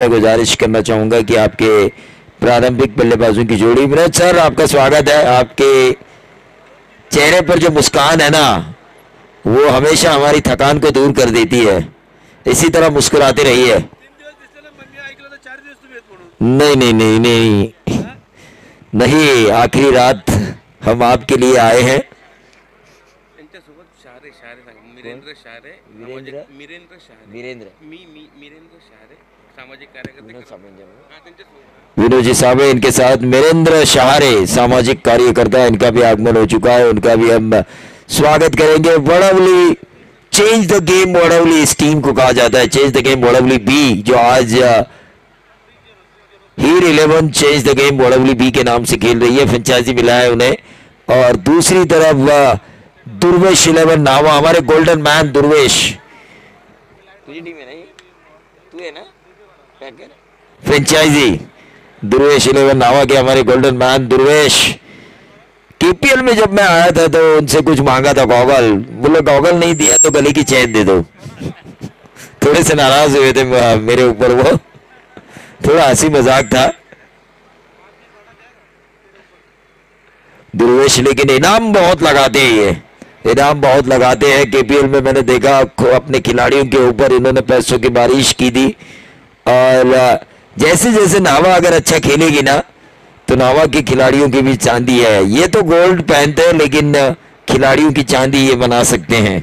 मैं गुजारिश करना चाहूंगा कि आपके प्रारंभिक बल्लेबाजों की जोड़ी। विनोद सर, आपका स्वागत है। आपके चेहरे पर जो मुस्कान है ना, वो हमेशा हमारी थकान को दूर कर देती है। इसी तरह मुस्कुराते रहिए। नहीं नहीं नहीं नहीं नहीं, आखिरी रात हम आपके लिए आए हैं। वीरेंद्र शारे, सामाजिक कार्यकर्ते विनोद जी साहब, इनके साथ वीरेंद्र शाहरे, सामाजिक कार्यकर्ता, इनका भी आगमन हो चुका है। उनका भी हम स्वागत करेंगे। वड़वली चेंज द गेम वड़वली इस टीम को कहा जाता है। चेंज द गेम वड़वली बी, जो आज हीर 11 चेंज द गेम वड़वली बी के नाम से खेल रही है। फ्रेंचाइजी मिला है उन्हें। और दूसरी तरफ दुर्वेश 11 नावा, हमारे गोल्डन मैन दुर्वेश। तुझी टीम है ना, तू है ना फ्रेंचाइजी दुर्वेश 11 नावा के हमारे गोल्डन मैन दुर्वेश। केपीएल में जब मैं आया था तो उनसे कुछ मांगा था गॉगल, बोले गॉगल नहीं दिया तो गले की चैन दे दो। थोड़े से नाराज हुए थे मेरे ऊपर, वो थोड़ा हंसी मजाक था दुर्वेश, लेकिन इनाम बहुत लगाते हैं। ये इनाम बहुत लगाते हैं। केपीएल में मैंने देखा अपने खिलाड़ियों के ऊपर इन्होंने पैसों की बारिश की थी। और जैसे जैसे नावा अगर अच्छा खेलेगी ना, तो नावा के खिलाड़ियों की भी चांदी है। ये तो गोल्ड पहनते हैं, लेकिन खिलाड़ियों की चांदी ये बना सकते हैं।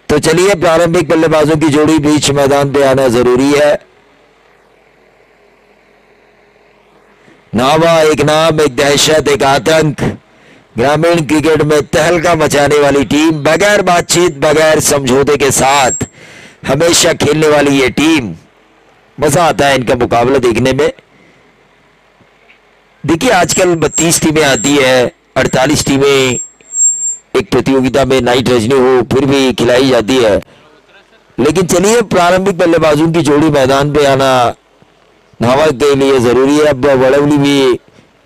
तो चलिए, प्रारंभिक बल्लेबाजों की जोड़ी बीच मैदान पे आना जरूरी है। नावा एक नाम, एक दहशत, एक आतंक, ग्रामीण क्रिकेट में तहलका मचाने वाली टीम, बगैर बातचीत बगैर समझौते के साथ हमेशा खेलने वाली ये टीम। मजा आता है इनका मुकाबला देखने में। देखिए, आजकल 32 टीमें आती है, 48 टीमें एक प्रतियोगिता में नाइट रजनी हो फिर भी खिलाई जाती है। लेकिन चलिए, प्रारंभिक बल्लेबाजों की जोड़ी मैदान पे आना नावा के लिए जरूरी है। अब वड़वली भी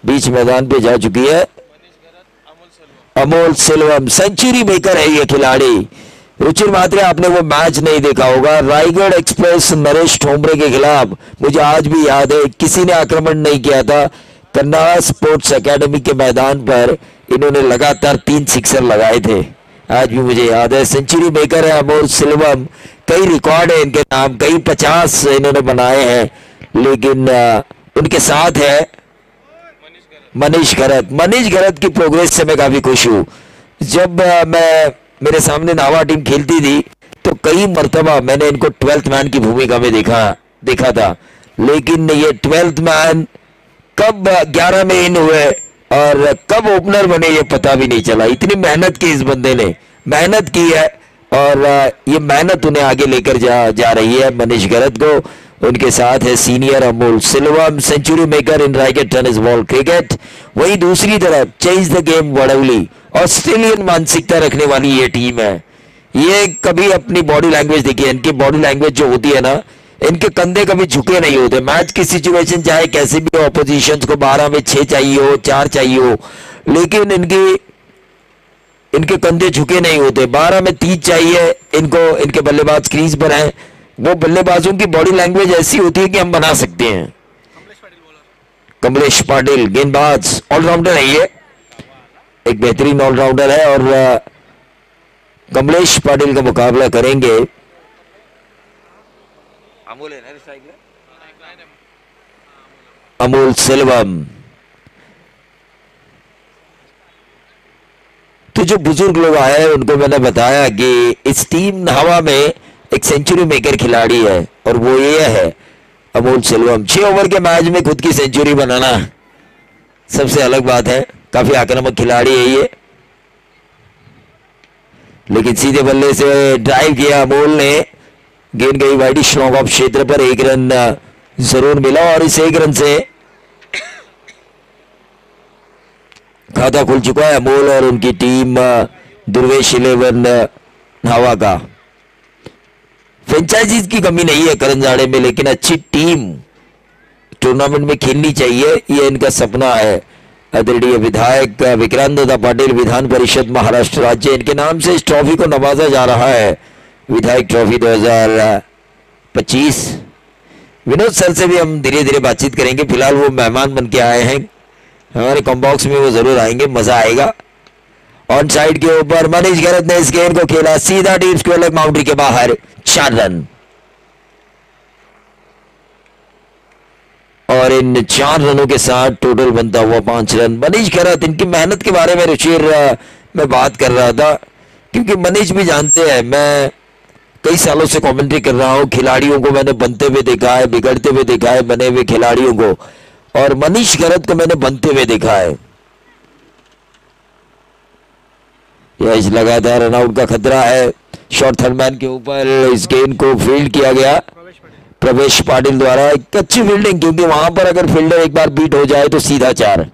बीच मैदान पे जा चुकी है। अमोल सेल्वम सेंचुरी मेकर है ये खिलाड़ी। रुचिर मात्रे, आपने वो मैच नहीं देखा होगा, रायगढ़ एक्सप्रेस नरेश ठोंबरे के खिलाफ, मुझे आज भी याद है, किसी ने आक्रमण नहीं किया था। कन्नाड़ा स्पोर्ट्स एकेडमी के मैदान पर इन्होंने लगातार 3 सिक्सर लगाए थे। आज भी मुझे याद है। सेंचुरी मेकर है अमोल सेल्वम। कई रिकॉर्ड है इनके नाम, कई 50 इन्होंने बनाए हैं। लेकिन उनके साथ है मनीष घरत। मनीष घरत की प्रोग्रेस से मैं काफी खुश हूँ। जब मेरे सामने नावा टीम खेलती थी तो कई मर्तबा मैंने इनको 12th मैन की भूमिका में देखा था। लेकिन ये 12th मैन कब 11 में इन हुए और कब ओपनर बने ये पता भी नहीं चला। इतनी मेहनत की इस बंदे ने, मेहनत की है और ये मेहनत उन्हें आगे लेकर जा रही है मनीष घरत को। उनके साथ है senior Amol Selvam, century maker in Raigad tennis ball cricket. वहीं दूसरी तरफ change the game Vadavali, Australian मानसिकता रखने वाली ये टीम है। ये कभी अपनी बॉडी लैंग्वेज देखिए, इनकी बॉडी लैंग्वेज जो होती है ना, इनके कंधे कभी झुके नहीं होते। मैच की सिचुएशन चाहे कैसे भी हो, ऑपोजिशन को 12 में 6 चाहिए हो, 4 चाहिए हो, लेकिन इनके कंधे झुके नहीं होते। 12 में 3 चाहिए इनको। इनके बल्लेबाज क्रीज पर हैं। वो बल्लेबाजों की बॉडी लैंग्वेज ऐसी होती है कि हम बना सकते हैं। कमलेश पाटिल गेंदबाज, ऑलराउंडर है ये, एक बेहतरीन ऑलराउंडर है। और कमलेश पाटिल का मुकाबला करेंगे अमोल सेल्वम। तो जो बुजुर्ग लोग आए हैं उनको मैंने बताया कि इस टीम नावा में एक सेंचुरी मेकर खिलाड़ी है और वो ये है अमोल सेल्वम। 6 ओवर के मैच में खुद की सेंचुरी बनाना सबसे अलग बात है। काफी आक्रामक खिलाड़ी है ये। लेकिन सीधे बल्ले से ड्राइव किया अमोल ने, गेंद गई वाइड स्ट्रोक ऑफ क्षेत्र पर। 1 रन जरूर मिला और इस 1 रन से खाता खुल चुका है अमोल और उनकी टीम दुर्वेश 11 नावा का। फ्रेंचाइजीज की कमी नहीं है करंजाड़े में, लेकिन अच्छी टीम टूर्नामेंट में खेलनी चाहिए, ये इनका सपना है। आदरणीय विधायक विक्रांत दादा पाटिल, विधान परिषद महाराष्ट्र राज्य, इनके नाम से इस ट्रॉफी को नवाजा जा रहा है, विधायक ट्रॉफी 2025। विनोद सर से भी हम धीरे धीरे बातचीत करेंगे, फिलहाल वो मेहमान बन के आए हैं हमारे कॉम्बॉक्स में, वो जरूर आएंगे, मजा आएगा। ऑन साइड के ऊपर मनीष गरत ने इस गेंद को खेला सीधा डीप स्क्वायर लेग बाउंड्री के बाहर, 4 रन। और इन 4 रनों के साथ टोटल बनता हुआ 5 रन। मनीष गरत, इनकी मेहनत के बारे में रुचिर मैं बात कर रहा था, क्योंकि मनीष भी जानते हैं, मैं कई सालों से कमेंट्री कर रहा हूं, खिलाड़ियों को मैंने बनते हुए देखा है, बिगड़ते हुए देखा है, बने हुए खिलाड़ियों को, और मनीष गरत को मैंने बनते हुए देखा है। यह लगातार रनआउट का खतरा है, शॉर्ट थर्ड मैन के ऊपर इस गेंद को फील्ड किया गया प्रवेश पाटिल द्वारा, एक अच्छी फील्डिंग, क्योंकि वहां पर अगर फील्डर एक बार बीट हो जाए तो सीधा 4।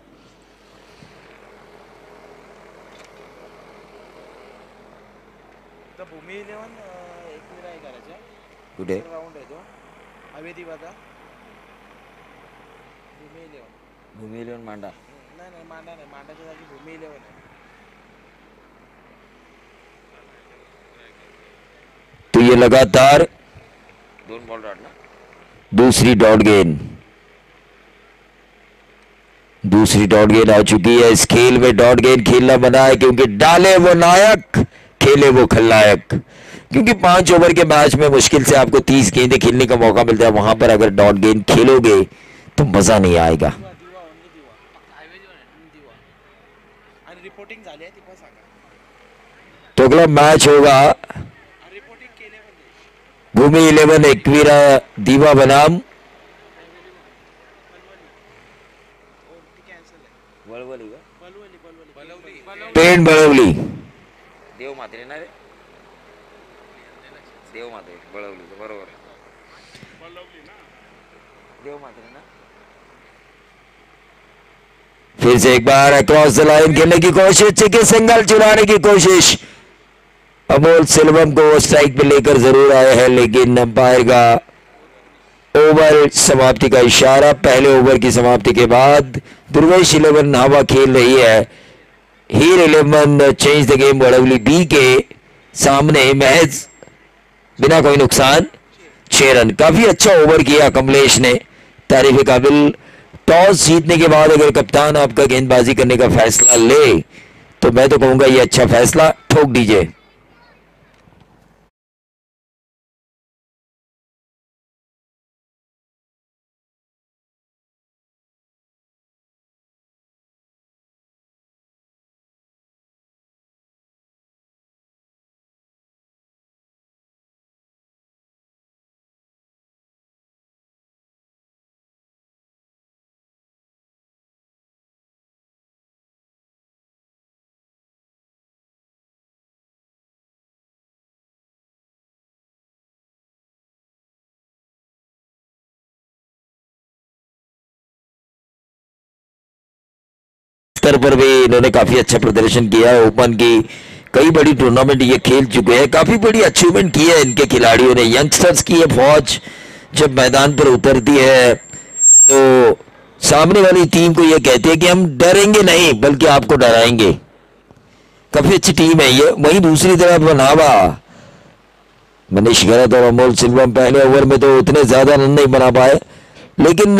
भूमी 11 मांडा तो ये लगातार 2 बॉल डॉट ना, दूसरी डॉट गेंद आ चुकी है। इस खेल में डॉट गेंद खेलना बना है, क्योंकि डाले वो नायक, खेले वो खलनायक। क्योंकि 5 ओवर के मैच में मुश्किल से आपको 30 गेंदें खेलने का मौका मिलता है, वहां पर अगर डॉट गेंद खेलोगे तो मजा नहीं आएगा। तो अगला मैच होगा भूमि 11 एकवीरा दीवा बनाम पेंड बळवली। देव मात्रे ना रे, देव मात्रे बळवली, बरोबर आहे, देव मात्रे ना। फिर से एक बार अक्रॉस द लाइन खेलने की कोशिश, चिकी सिंगल चुराने की कोशिश, अमोल सिल्वम को स्ट्राइक पे लेकर जरूर आए हैं, लेकिन अंपायर का ओवर समाप्ति का इशारा। पहले ओवर की समाप्ति के बाद दुर्वेश 11 हवा खेल रही है, हीर 11 चेंज द गेम बड़वली बी के सामने महज बिना कोई नुकसान 6 रन। काफी अच्छा ओवर किया कमलेश ने, तारीफ काबिल। टॉस जीतने के बाद अगर कप्तान आपका गेंदबाजी करने का फैसला ले तो मैं तो कहूंगा ये अच्छा फैसला, ठोक दीजिए। स्तर पर भी इन्होंने काफी अच्छा प्रदर्शन किया है। ओपन की कई बड़ी टूर्नामेंट ये खेल चुके हैं, काफी बड़ी अचीवमेंट की है इनके खिलाड़ियों ने। यंगस्टर्स की ये फौज जब मैदान पर उतरती है तो सामने वाली टीम को ये कहते हैं कि हम डरेंगे नहीं बल्कि आपको डराएंगे। काफी अच्छी टीम है ये। वहीं दूसरी तरफ नावा, मनीष गरत और अमोल सिल्वम पहले ओवर में तो उतने ज्यादा रन नहीं बना पाए, लेकिन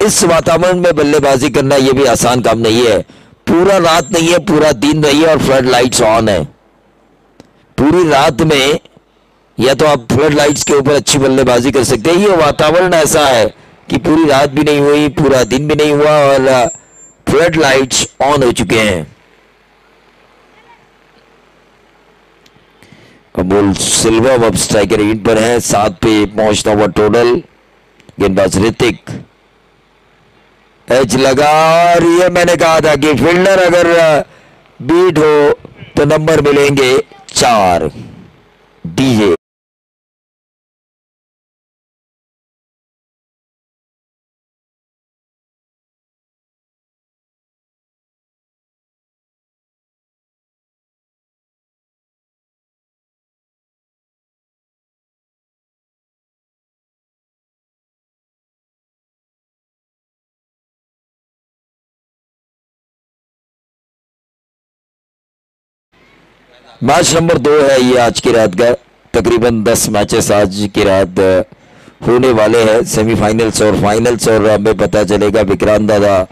इस वातावरण में बल्लेबाजी करना यह भी आसान काम नहीं है। पूरा रात नहीं है, पूरा दिन रही है और फ्लड लाइट्स ऑन है। पूरी रात में या तो आप फ्लड लाइट्स के ऊपर अच्छी बल्लेबाजी कर सकते हैं, ये वातावरण ऐसा है कि पूरी रात भी नहीं हुई, पूरा दिन भी नहीं हुआ और फ्लड लाइट्स ऑन हो चुके हैं। अमोल सिल्वम अब स्ट्राइकर रेट पर है, 7 पे पहुंचता हुआ टोटल। गेंदबाज ऋतिक, एज लगा, और ये मैंने कहा था कि फील्डर अगर बीट हो तो नंबर मिलेंगे 4। डीजे मैच नंबर 2 है ये आज की रात का। तकरीबन 10 मैचेस आज की रात होने वाले हैं, सेमीफाइनल्स और फाइनल्स, और हमें पता चलेगा विक्रांत दादा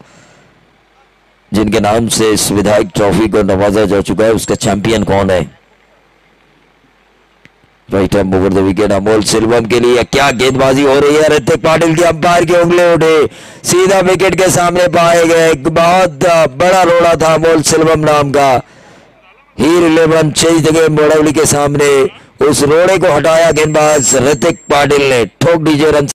जिनके नाम से इस विधायक ट्रॉफी को नवाजा जा चुका है उसका चैंपियन कौन है। Right hand over the wicket Amol Selvam के लिए क्या गेंदबाजी हो रही है। ऋतिक पाटिल के अंपायर के उंगली उठे, सीधा विकेट के सामने पाए गए। एक बहुत बड़ा रोड़ा था अमोल सिल्वम नाम का। हीर 11 चेंज द गेम बोड़ावली के सामने उस रोड़े को हटाया गेंदबाज ऋतिक पाटिल ने, ठोक दीजिए रन।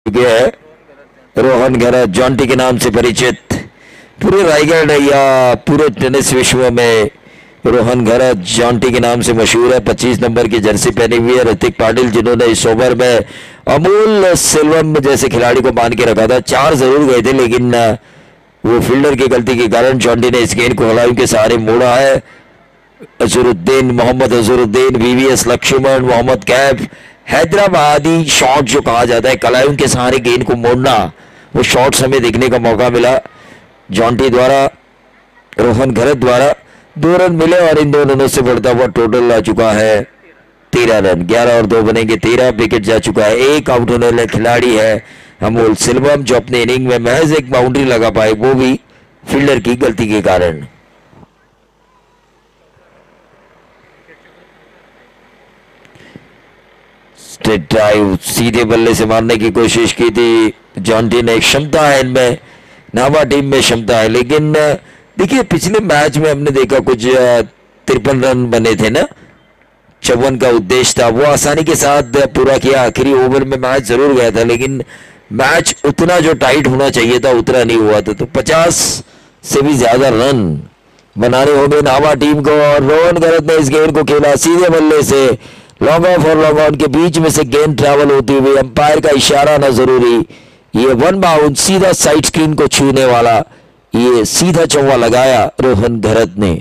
है रोहन गहरा जॉन्टी के नाम से परिचित, पूरे रायगढ़ या पूरे टेनिस विश्व में रोहन गहरा जॉन्टी के नाम से मशहूर है। 25 नंबर की जर्सी पहनी हुई है ऋतिक पाटिल, जिन्होंने इस ओवर में अमोल सिल्वम जैसे खिलाड़ी को बांध के रखा था। 4 जरूर गए थे लेकिन वो फील्डर की गलती के कारण जॉन्टी ने इस गेंद को हलायों के सहारे मोड़ा है। अजरुद्दीन, मोहम्मद अजरुद्दीन, वीवीएस लक्ष्मण, मोहम्मद कैफ, हैदराबादी शॉट जो कहा जाता है, कलायों के सहारे गेंद को मोड़ना, वो शॉट्स हमें देखने का मौका मिला जॉन्टी द्वारा, रोहन घरत द्वारा। 2 रन मिले और इन 2 रनों से बढ़ता हुआ टोटल आ चुका है 13 रन। 11 और 2 बनेंगे 13। विकेट जा चुका है। एक आउट होने वाला खिलाड़ी है अमोल सिल्वम, जो अपने इनिंग में महज एक बाउंड्री लगा पाए, वो भी फील्डर की गलती के कारण। स्ट्रेट ड्राइव सीधे बल्ले से मारने की कोशिश की थी जॉन्टी ने। क्षमता है इनमें, नावा टीम में क्षमता है, लेकिन देखिए पिछले मैच में हमने देखा कुछ 53 रन बने थे ना, 54 का उद्देश्य था, वो आसानी के साथ पूरा किया। आखिरी ओवर में मैच जरूर गया था लेकिन मैच उतना जो टाइट होना चाहिए था उतना नहीं हुआ था। तो 50 से भी ज्यादा रन बनाने होंगे नावा टीम को। और रोहन गरत ने इस गेंद को खेला सीधे बल्ले से, लॉन्ग ऑफ और लॉन्ग ऑन के बीच में से गेंद ट्रैवल होती हुई, अंपायर का इशारा ना जरूरी, ये 1 बाउंड सीधा साइड स्क्रीन को छूने वाला, ये सीधा चौवा लगाया रोहन घरत ने।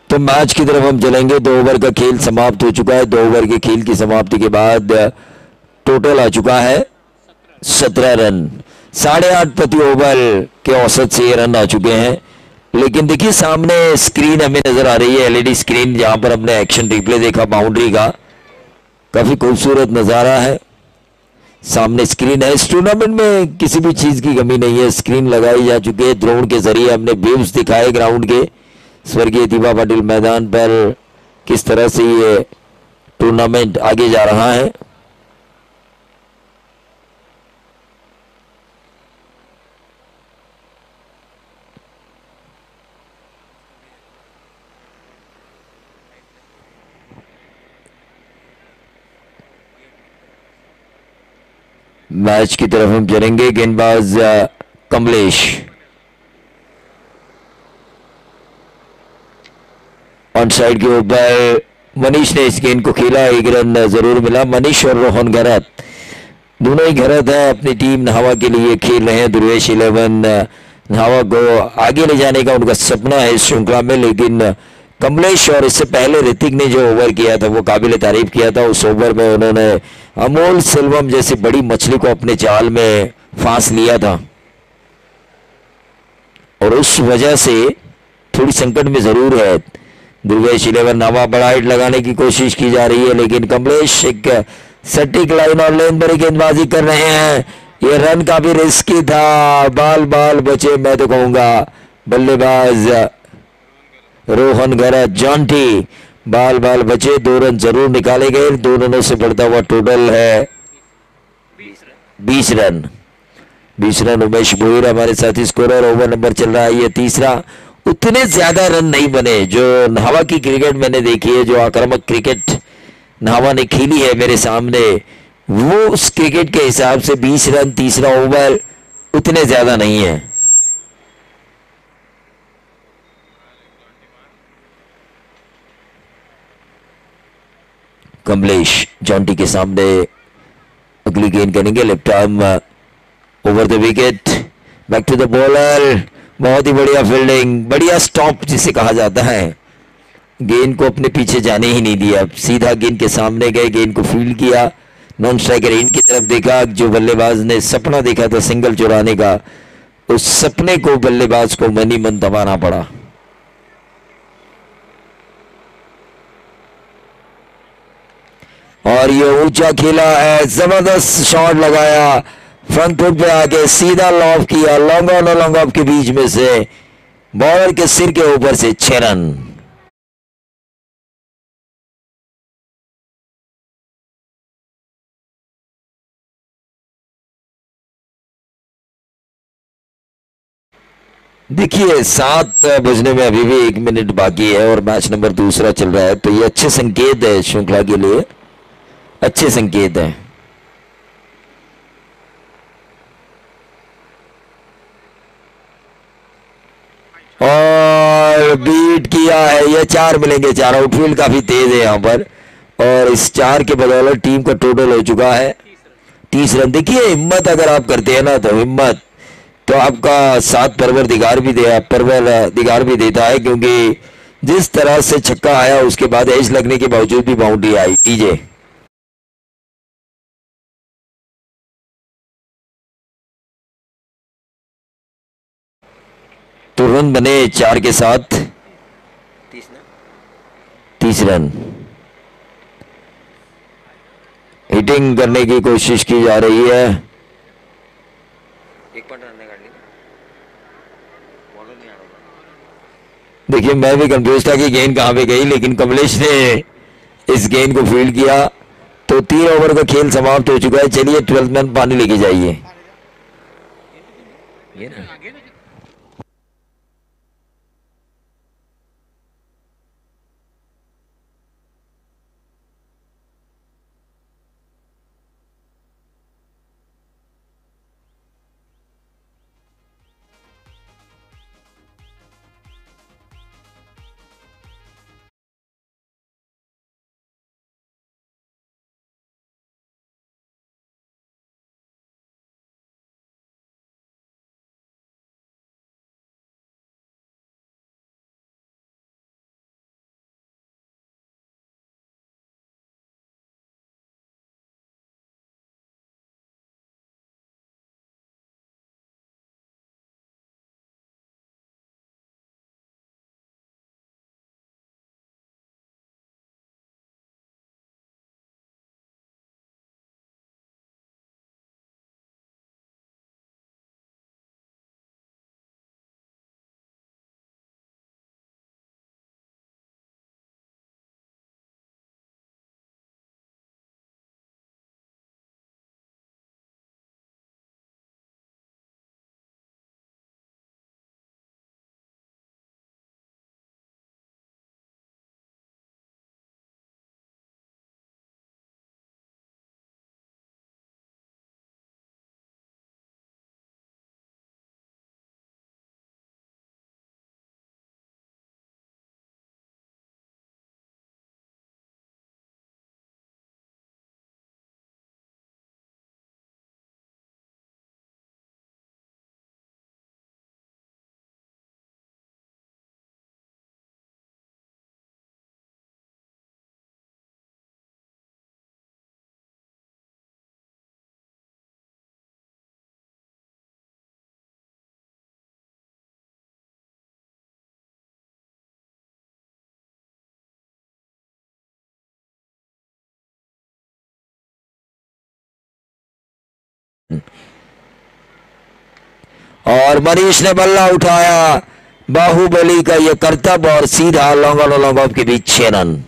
तो मैच की तरफ हम चलेंगे। 2 ओवर का खेल समाप्त हो चुका है। 2 ओवर के खेल की समाप्ति के बाद टोटल आ चुका है 17 रन। 8.5 प्रति ओवर के औसत से ये रन आ चुके हैं। लेकिन देखिए सामने स्क्रीन हमें नजर आ रही है, एलईडी स्क्रीन, जहां पर हमने एक्शन रिप्ले देखा बाउंड्री का, काफी खूबसूरत नजारा है। सामने स्क्रीन है। इस टूर्नामेंट में किसी भी चीज की कमी नहीं है, स्क्रीन लगाई जा चुकी है। ड्रोन के जरिए हमने व्यूज दिखाए ग्राउंड के। स्वर्गीय दीपा पाटिल मैदान पर किस तरह से ये टूर्नामेंट आगे जा रहा है। मैच की तरफ हम चलेंगे। गेंदबाज कमलेश, ऑन साइड के ऊपर मनीष ने इस गेंद को खेला, 1 रन जरूर मिला। मनीष और रोहन घरत दोनों ही घरत है, अपनी टीम नाहवा के लिए खेल रहे हैं। दुर्वेश 11 नाहवा को आगे ले जाने का उनका सपना है इस श्रृंखला में, लेकिन कमलेश और इससे पहले ऋतिक ने जो ओवर किया था वो काबिल तारीफ किया था। उस ओवर में उन्होंने अमोल सिल्वम जैसी बड़ी मछली को अपने जाल में फांस लिया था और उस वजह से थोड़ी संकट में जरूर है। दुर्वेश 11 नावा बड़ा हिट लगाने की कोशिश की जा रही है, लेकिन कमलेश एक सटीक लाइन और लेन पर गेंदबाजी कर रहे हैं। ये रन काफी रिस्की था, बाल बाल बचे मैं तो कहूंगा। बल्लेबाज रोहन गरत जॉन्टी, बाल बाल बचे, 2 रन जरूर निकाले गए। 2 रनों से बढ़ता हुआ टोटल है 20 रन। 20 रन उमेश भोईर हमारे साथी स्कोरर। ओवर नंबर चल रहा है ये तीसरा। उतने ज्यादा रन नहीं बने जो नावा की क्रिकेट मैंने देखी है, जो आक्रामक क्रिकेट नावा ने खेली है मेरे सामने, वो उस क्रिकेट के हिसाब से 20 रन तीसरा ओवर उतने ज्यादा नहीं है। कमलेश जॉन्टी के सामने अगली गेंद करेंगे, left arm over the wicket, back to the bowler. बहुत ही बढ़िया फील्डिंग, बढ़िया स्टॉप जिसे कहा जाता है। गेंद को अपने पीछे जाने ही नहीं दिया, सीधा गेंद के सामने गए, गेंद को फील्ड किया, नॉन स्ट्राइकर इन की तरफ देखा। जो बल्लेबाज ने सपना देखा था सिंगल चुराने का, उस सपने को बल्लेबाज को मन ही मन दबाना पड़ा। और ये ऊंचा खेला है, जबरदस्त शॉट लगाया, फ्रंट फुट पे आके सीधा लॉफ किया, लॉन्ग ऑन और लॉन्ग ऑफ के बीच में से बॉलर के सिर के ऊपर से 6 रन। देखिए 7 बजने में अभी भी 1 मिनट बाकी है और मैच नंबर दूसरा चल रहा है, तो ये अच्छे संकेत है श्रृंखला के लिए, अच्छे संकेत है। और बीट किया है, ये 4 मिलेंगे, 4। आउटफील्ड काफी तेज है यहां पर और इस 4 के बदौलत टीम का टोटल हो चुका है 30 रन। देखिए हिम्मत अगर आप करते हैं ना, तो हिम्मत तो आपका साथ परवर दिगार भी देता है, क्योंकि जिस तरह से छक्का आया उसके बाद एज लगने के बावजूद भी बाउंड्री आई। टीजे तो रन बने 4 के साथ 30 रन। हिटिंग करने की कोशिश की जा रही है। एक पॉइंट रन काट ली, बॉलर नहीं आ रहा। देखिए मैं भी कंफ्यूज था कि गेंद कहां पे गई, लेकिन कमलेश ने इस गेंद को फील्ड किया, तो 3 ओवर का खेल समाप्त हो चुका है। चलिए 12th मैन पानी लेके जाइए। ये ना और मनीष ने बल्ला उठाया, बाहुबली का यह करतब और सीधा लॉन्ग ऑन लॉन्ग ऑफ के बीच 6 रन।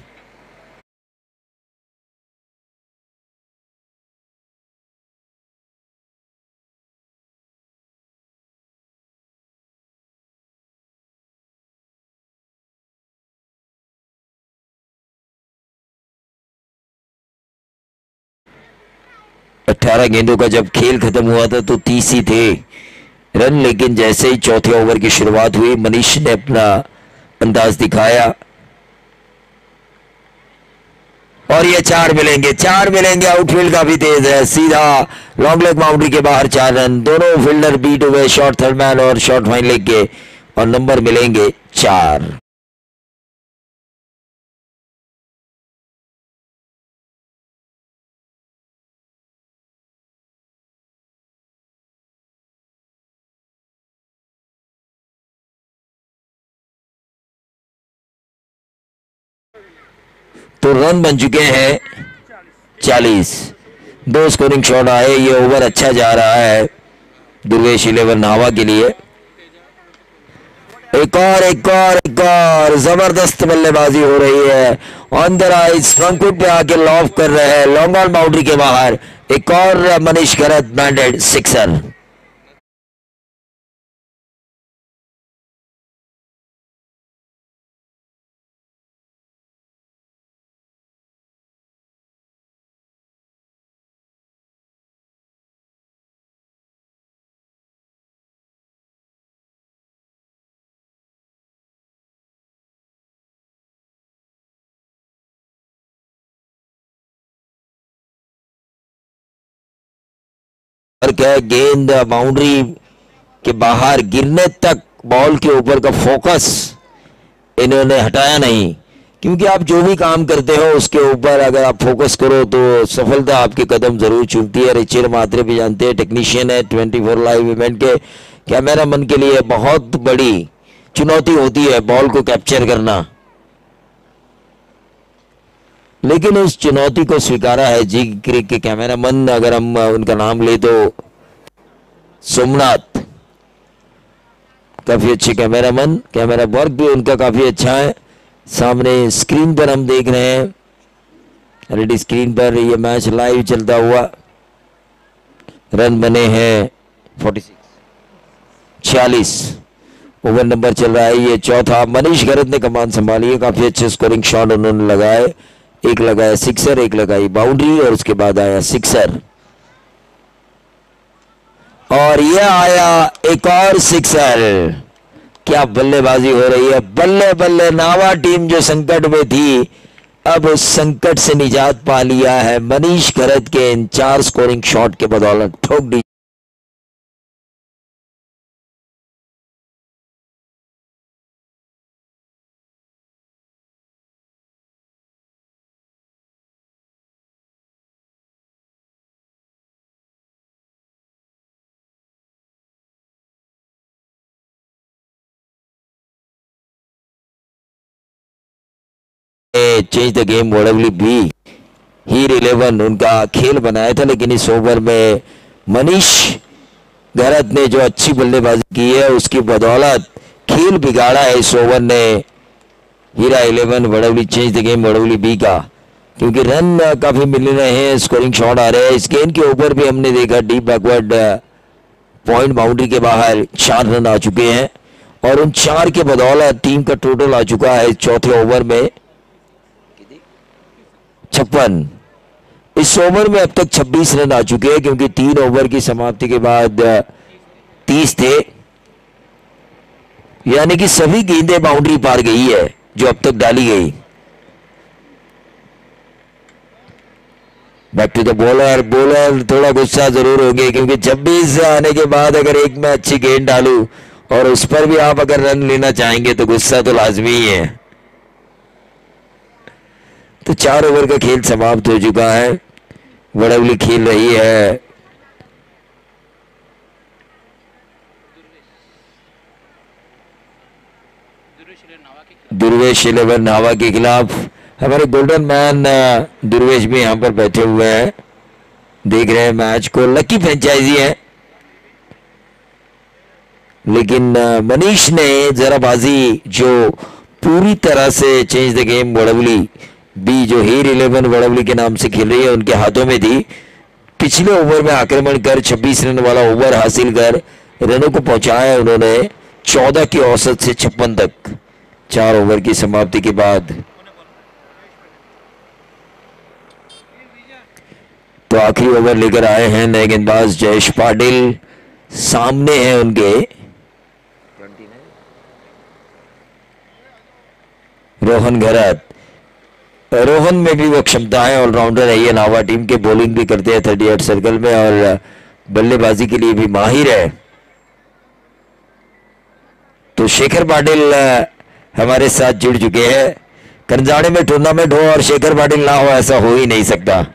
अठारह गेंदों का जब खेल खत्म हुआ था तो 30 ही थे रन, लेकिन जैसे ही चौथे ओवर की शुरुआत हुई मनीष ने अपना अंदाज दिखाया और ये 4 मिलेंगे, 4 मिलेंगे। आउटफील्ड काफी तेज है, सीधा लॉन्ग लेग बाउंड्री के बाहर 4 रन। दोनों फील्डर बीट हुए, शॉर्ट थर्ड मैन और शॉर्ट फाइन लेग के, और नंबर मिलेंगे 4। तो रन बन चुके हैं 40। 2 स्कोरिंग शॉट आए, ये ओवर अच्छा जा रहा है दुर्वेश 11 नावा के लिए। एक और जबरदस्त बल्लेबाजी हो रही है। On the rise front foot पे आके लॉफ कर रहे हैं लॉन्ग ऑन बाउंड्री के बाहर। एक और मनीष घरत बैंडेड सिक्सर। क्या गेंद बाउंड्री के बाहर गिरने तक बॉल के ऊपर का फोकस इन्होंने हटाया नहीं, क्योंकि आप जो भी काम करते हो उसके ऊपर अगर आप फोकस करो तो सफलता आपके कदम जरूर चूमती है। रिचर मात्रे भी जानते हैं, टेक्नीशियन है 24 लाइव इवेंट के, कैमरामैन के लिए बहुत बड़ी चुनौती होती है बॉल को कैप्चर करना, लेकिन उस चुनौती को स्वीकारा है जी क्रिक के कैमरामैन। अगर हम उनका नाम ले तो सोमनाथ, काफी अच्छे कैमरामैन, कैमरा वर्क भी उनका काफी अच्छा है। सामने स्क्रीन पर हम देख रहे हैं, रेडी स्क्रीन पर ये मैच लाइव चलता हुआ। रन बने हैं 46। ओवर नंबर चल रहा है ये चौथा। मनीष घरत ने कमान संभाली है, काफी अच्छे स्कोरिंग शॉट उन्होंने लगाए। एक लगाया सिक्सर, एक लगाई बाउंड्री और उसके बाद आया सिक्सर, और ये आया एक और सिक्सर। क्या बल्लेबाजी हो रही है, बल्ले बल्ले। नावा टीम जो संकट में थी अब उस संकट से निजात पा लिया है मनीष घरत के इन 4 स्कोरिंग शॉट के बदौलत। ठोक दी चेंज द गेम वोडब्ल्यू बी हीर 11 उनका खेल बनाया था, लेकिन इस ओवर में मनीष घरत ने जो अच्छी बल्लेबाजी की है उसकी बदौलत खेल बिगाड़ा है इस ओवर ने हीरा 11 वोडब्ल्यू चेंज द गेम वोडब्ल्यू बी का, क्योंकि रन काफी मिल रहे हैं, स्कोरिंग शॉट आ रहे हैं। इस गेंद के ऊपर भी हमने देखा डीप बैकवर्ड पॉइंट बाउंड्री के बाहर 4 रन आ चुके हैं, और उन 4 के बदौलत टीम का टोटल आ चुका है चौथे ओवर में 56। इस ओवर में अब तक 26 रन आ चुके हैं, क्योंकि 3 ओवर की समाप्ति के बाद 30 थे, यानी कि सभी गेंदें बाउंड्री पार गई है जो अब तक डाली गई। Back to the bowler. Bowler थोड़ा गुस्सा जरूर होंगे, क्योंकि 26 आने के बाद अगर एक में अच्छी गेंद डालूं और उस पर भी आप अगर रन लेना चाहेंगे तो गुस्सा तो लाजमी ही है। तो 4 ओवर का खेल समाप्त हो चुका है, वोडब्ल्यू खेल रही है दुर्वेश 11 नावा के खिलाफ। हमारे गोल्डन मैन दुर्वेश भी यहां पर बैठे हुए हैं, देख रहे हैं मैच को, लकी फ्रेंचाइजी है, लेकिन मनीष ने जरा बाजी जो पूरी तरह से चेंज द गेम वड़वली बी जो हीर 11 वड़वली के नाम से खेल रही है उनके हाथों में थी। पिछले ओवर में आक्रमण कर 26 रन वाला ओवर हासिल कर रनों को पहुंचाया उन्होंने 14 की औसत से 56 तक 4 ओवर की समाप्ति के बाद। तो आखिरी ओवर लेकर आए हैं नए गेंदबाज जयेश पाटिल, सामने हैं उनके रोहन घरत। रोहन में भी वो क्षमताएं, ऑलराउंडर है ये, नावा टीम के बॉलिंग भी करते हैं 38 सर्कल में और बल्लेबाजी के लिए भी माहिर है। तो शेखर पाटिल हमारे साथ जुड़ चुके हैं। करंजाड़े में टूर्नामेंट हो और शेखर पाटिल ना हो ऐसा हो ही नहीं सकता।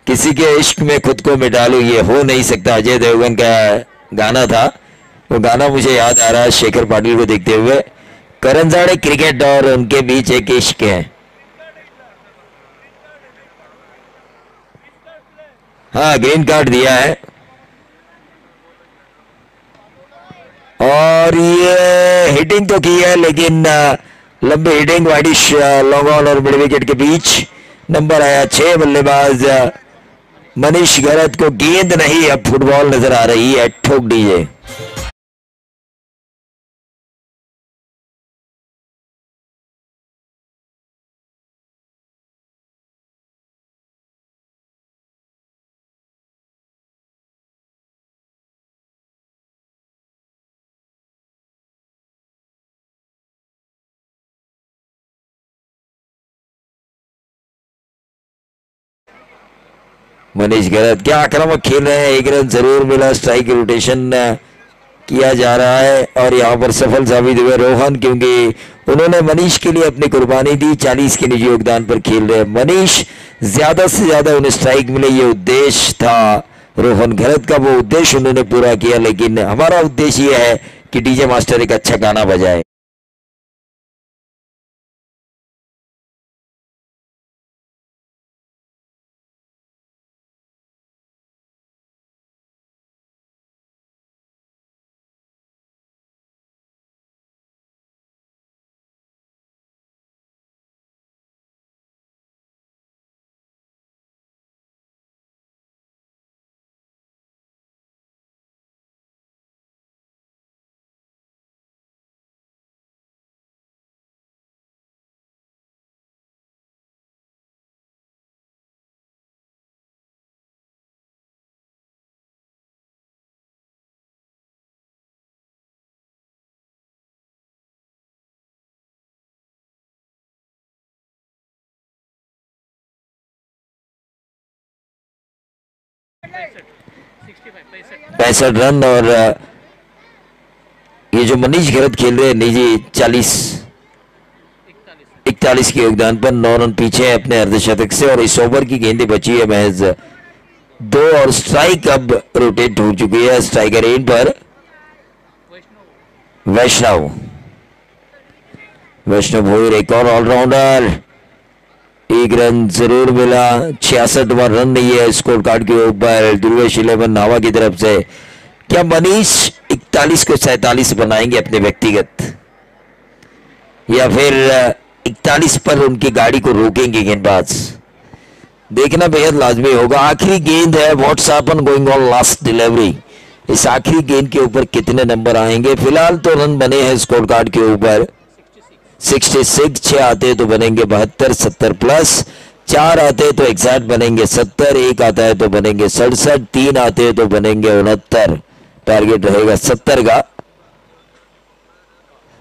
किसी के इश्क में खुद को मिटा लूं ये हो नहीं सकता, अजय देवगन का गाना था, वो गाना मुझे याद आ रहा है शेखर पाटिल को देखते हुए। करंजाड़े क्रिकेट और उनके बीच एक इश्क है। हाँ, ग्रीन कार्ड दिया है और ये हिटिंग तो की है लेकिन लंबी हिटिंग, वाइडिश लॉन्ग ऑन और मिड विकेट के बीच। नंबर आया 6। बल्लेबाज मनीष घरत को गेंद नहीं अब फुटबॉल नजर आ रही है, ठोक दीजिए। मनीष घरत क्या आक्रामक खेल रहे हैं, एक रन जरूर मिला, स्ट्राइक रोटेशन किया जा रहा है और यहां पर सफल साबित हुए रोहन, क्योंकि उन्होंने मनीष के लिए अपनी कुर्बानी दी। 40 के निजी योगदान पर खेल रहे मनीष, ज्यादा से ज्यादा उन्हें स्ट्राइक मिले ये उद्देश्य था रोहन घरत का, वो उद्देश्य उन्होंने पूरा किया। लेकिन हमारा उद्देश्य ये है कि डीजे मास्टर एक अच्छा गाना बजाए। पैंसठ रन और ये जो मनीष घरत खेल रहे हैं निजी 41 के योगदान पर 9 रन पीछे है अपने अर्धशतक से और इस ओवर की गेंदें बची है महज 2 और स्ट्राइक अब रोटेट हो चुकी है स्ट्राइकर एंड पर। वैष्णव भोईर एक और ऑलराउंडर, 1 रन जरूर मिला, 66वां रन नहीं है स्कोर कार्ड के ऊपर ध्रुवेश 11 नावा की तरफ से। क्या मनीष 41 को 47 बनाएंगे अपने व्यक्तिगत, या फिर 41 पर उनकी गाड़ी को रोकेंगे गेंदबाज, देखना बेहद लाजमी होगा। आखिरी गेंद है, what's happen going on last delivery, इस आखिरी गेंद के ऊपर कितने नंबर आएंगे। फिलहाल तो रन बने हैं स्कोर कार्ड के ऊपर 66, 6 आते तो बनेंगे 72, 70 प्लस, 4 आते तो एग्जैक्ट बनेंगे 70, 1 आता है तो बनेंगे 67, 3 आते तो बनेंगे 69, टारगेट रहेगा 70 का।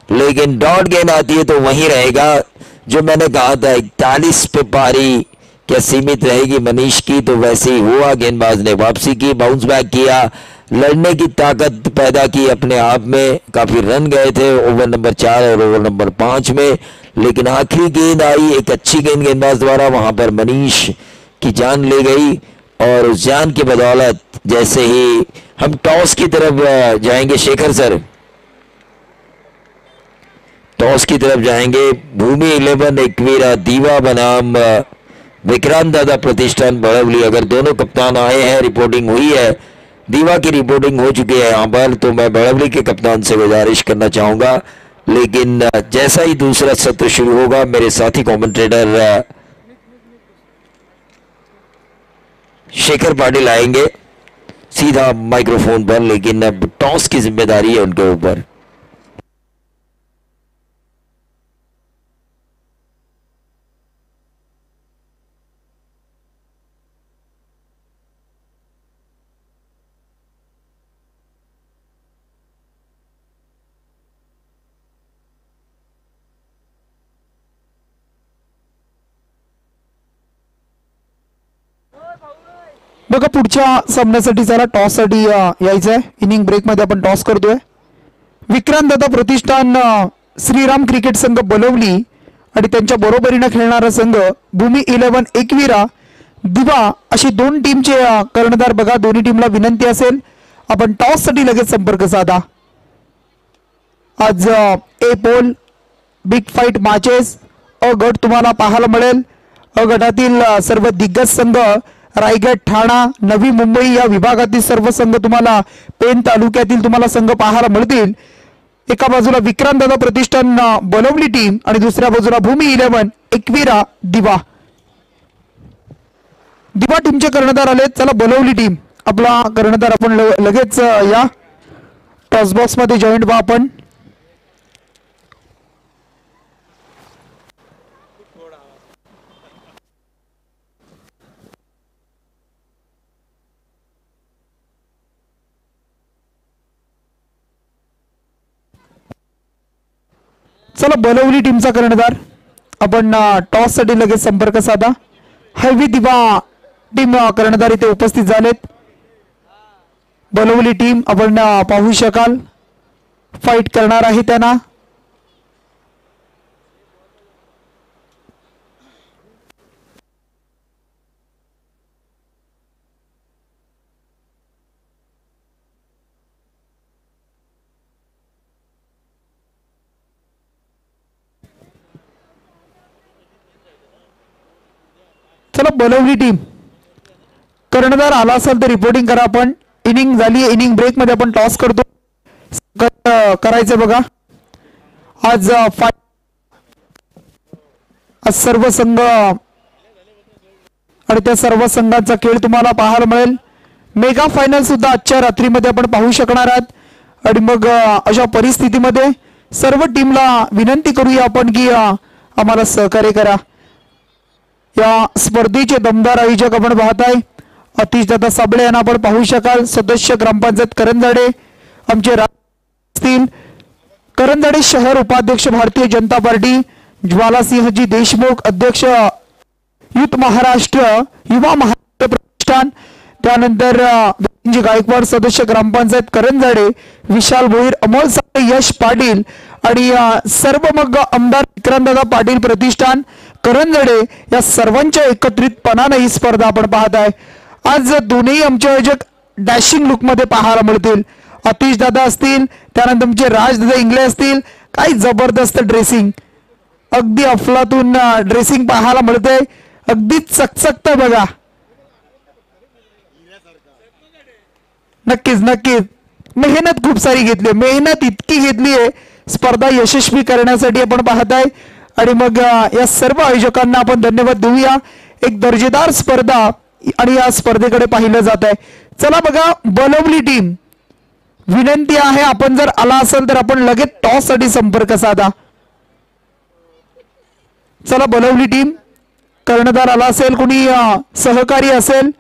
लेकिन डॉट गेंद आती है तो वहीं रहेगा जो मैंने कहा था, 41 पे पारी क्या सीमित रहेगी मनीष की, तो वैसे ही हुआ। गेंदबाज ने वापसी की, बाउंस बैक किया, लड़ने की ताकत पैदा की अपने आप में, काफी रन गए थे ओवर नंबर 4 और ओवर नंबर 5 में, लेकिन आखिरी गेंद आई एक अच्छी गेंद गेंदबाज द्वारा, वहां पर मनीष की जान ले गई और उस जान की बदौलत जैसे ही हम टॉस की तरफ जाएंगे, शेखर सर टॉस की तरफ जाएंगे। भूमि 11 एकवीरा दीवा बनाम विक्रांत दादा प्रतिष्ठान बड़वली। अगर दोनों कप्तान आए हैं, रिपोर्टिंग हुई है, दीवा की रिपोर्टिंग हो चुकी है यहाँ पर, तो मैं बड़वली के कप्तान से गुजारिश करना चाहूंगा। लेकिन जैसा ही दूसरा सत्र शुरू होगा, मेरे साथी कमेंटेटर शेखर पाटिल आएंगे सीधा माइक्रोफोन पर, लेकिन अब टॉस की जिम्मेदारी है उनके ऊपर। बघा पुढच्या सामन्यासाठी चला टॉस साठी यायचंय। इनिंग ब्रेक मध्ये आपण टॉस करतोय। विक्रांत दादा प्रतिष्ठान श्रीराम क्रिकेट संघ बलवली आणि त्यांच्या बरोबरीने खेळणारा संघ भूमी 11 एकवीरा दिवा अशी दोन टीमचे कर्णधार बघा। दोन्ही टीमला विनंती असेल आपण टॉस साठी लगेच संपर्क साधा। आज ए पोल बिग फाईट मॅचेस अ गट तुम्हाला पाहायला मिळेल। अ गटातील सर्व दिग्गज संघ रायगड, ठाणा, नवी मुंबई या विभागातील सर्व संघ तुम्हाला पेन तालुक्यातील तुम्हाला संघ पाहायला मिळतील। एका बाजूला विक्रांत दादा प्रतिष्ठान बलवली टीम आणि दुसऱ्या बाजूला भूमी 11 एकवीरा दिवा। दिवा टीमचे कर्णधार आले, चला बलवली टीम आपला कर्णधार आपण लगेच या टॉस बॉक्स मध्ये जॉईंट व्हा आपण। चला बलवली टीमचा कर्णधार आपण टॉस साठी लगेच संपर्क साधा। हैवी दिवा टीम कर्णधार इथे उपस्थित झालेत। बलवली टीम आपण पाहू शकाल फाईट करणार आहे त्यांना। चला बलवली टीम कर्णधार आला असेल तर रिपोर्टिंग करा आपण। इनिंग झाली, इनिंग ब्रेक मध्ये आपण टॉस करतो करायचं बघा। आज सर्व संघ आणि त्या सर्व संघांचा खेळ तुम्हाला पाहायला मिळेल। मेगा फायनल सुद्धा आजच्या रात्रीमध्ये आपण पाहू शकणार आहात। आणि मग अशा परिस्थितीमध्ये सर्व टीमला विनंती करूया आपण की आम्हाला सहकार्य करा। या स्पर्धेचे दमदार आयोजक आपण पाहताय अतिश दादा साबळे यांना आपण पाहू शकाल। सदस्य ग्रामपंचायत करंजाडे आमचे असतील, करंजाडे शहर उपाध्यक्ष भारतीय जनता पार्टी ज्वालासिंहजी देशमुख अध्यक्ष युथ महाराष्ट्र युवा महाराष्ट्र प्रतिष्ठान, त्यानंतर गायकवाड सदस्य ग्रामपंचायत करंजाडे विशाल भोईर, अमोल साळे, यश पाटील आणि सर्व मग आमदार विक्रांतदादा पाटील प्रतिष्ठान करंजाडे या सर्वांच्या एकत्रितपणाने ही स्पर्धा आपण पाहत आहे। आज दोन्ही आमचे आयोजक डॅशिंग लुक मध्ये पाहायला मिळतील। अतिश दादा असतील, त्यानंतर आमचे राज दादा इंगळे असतील। काय जबरदस्त ड्रेसिंग, अगदी अफलातून ड्रेसिंग पाहायला मिळते, अगदी चकचकत बघा। नक्कीच नक्कीच मेहनत खूप सारी घेतली, मेहनत इतकी घेतली आहे स्पर्धा यशस्वी करण्यासाठी आपण पाहताय। आणि मग या सर्व आयोजकांना आपण धन्यवाद देऊया। एक दर्जेदार स्पर्धा आणि या स्पर्धेकडे पाहिलं जात आहे। चला बघा बलवली टीम विनंती आहे आपण जर आला असेल तर आपण लगेच टॉस साठी संपर्क साधा। चला बलवली टीम कर्णधार आला असेल, कोणी सहकारी असेल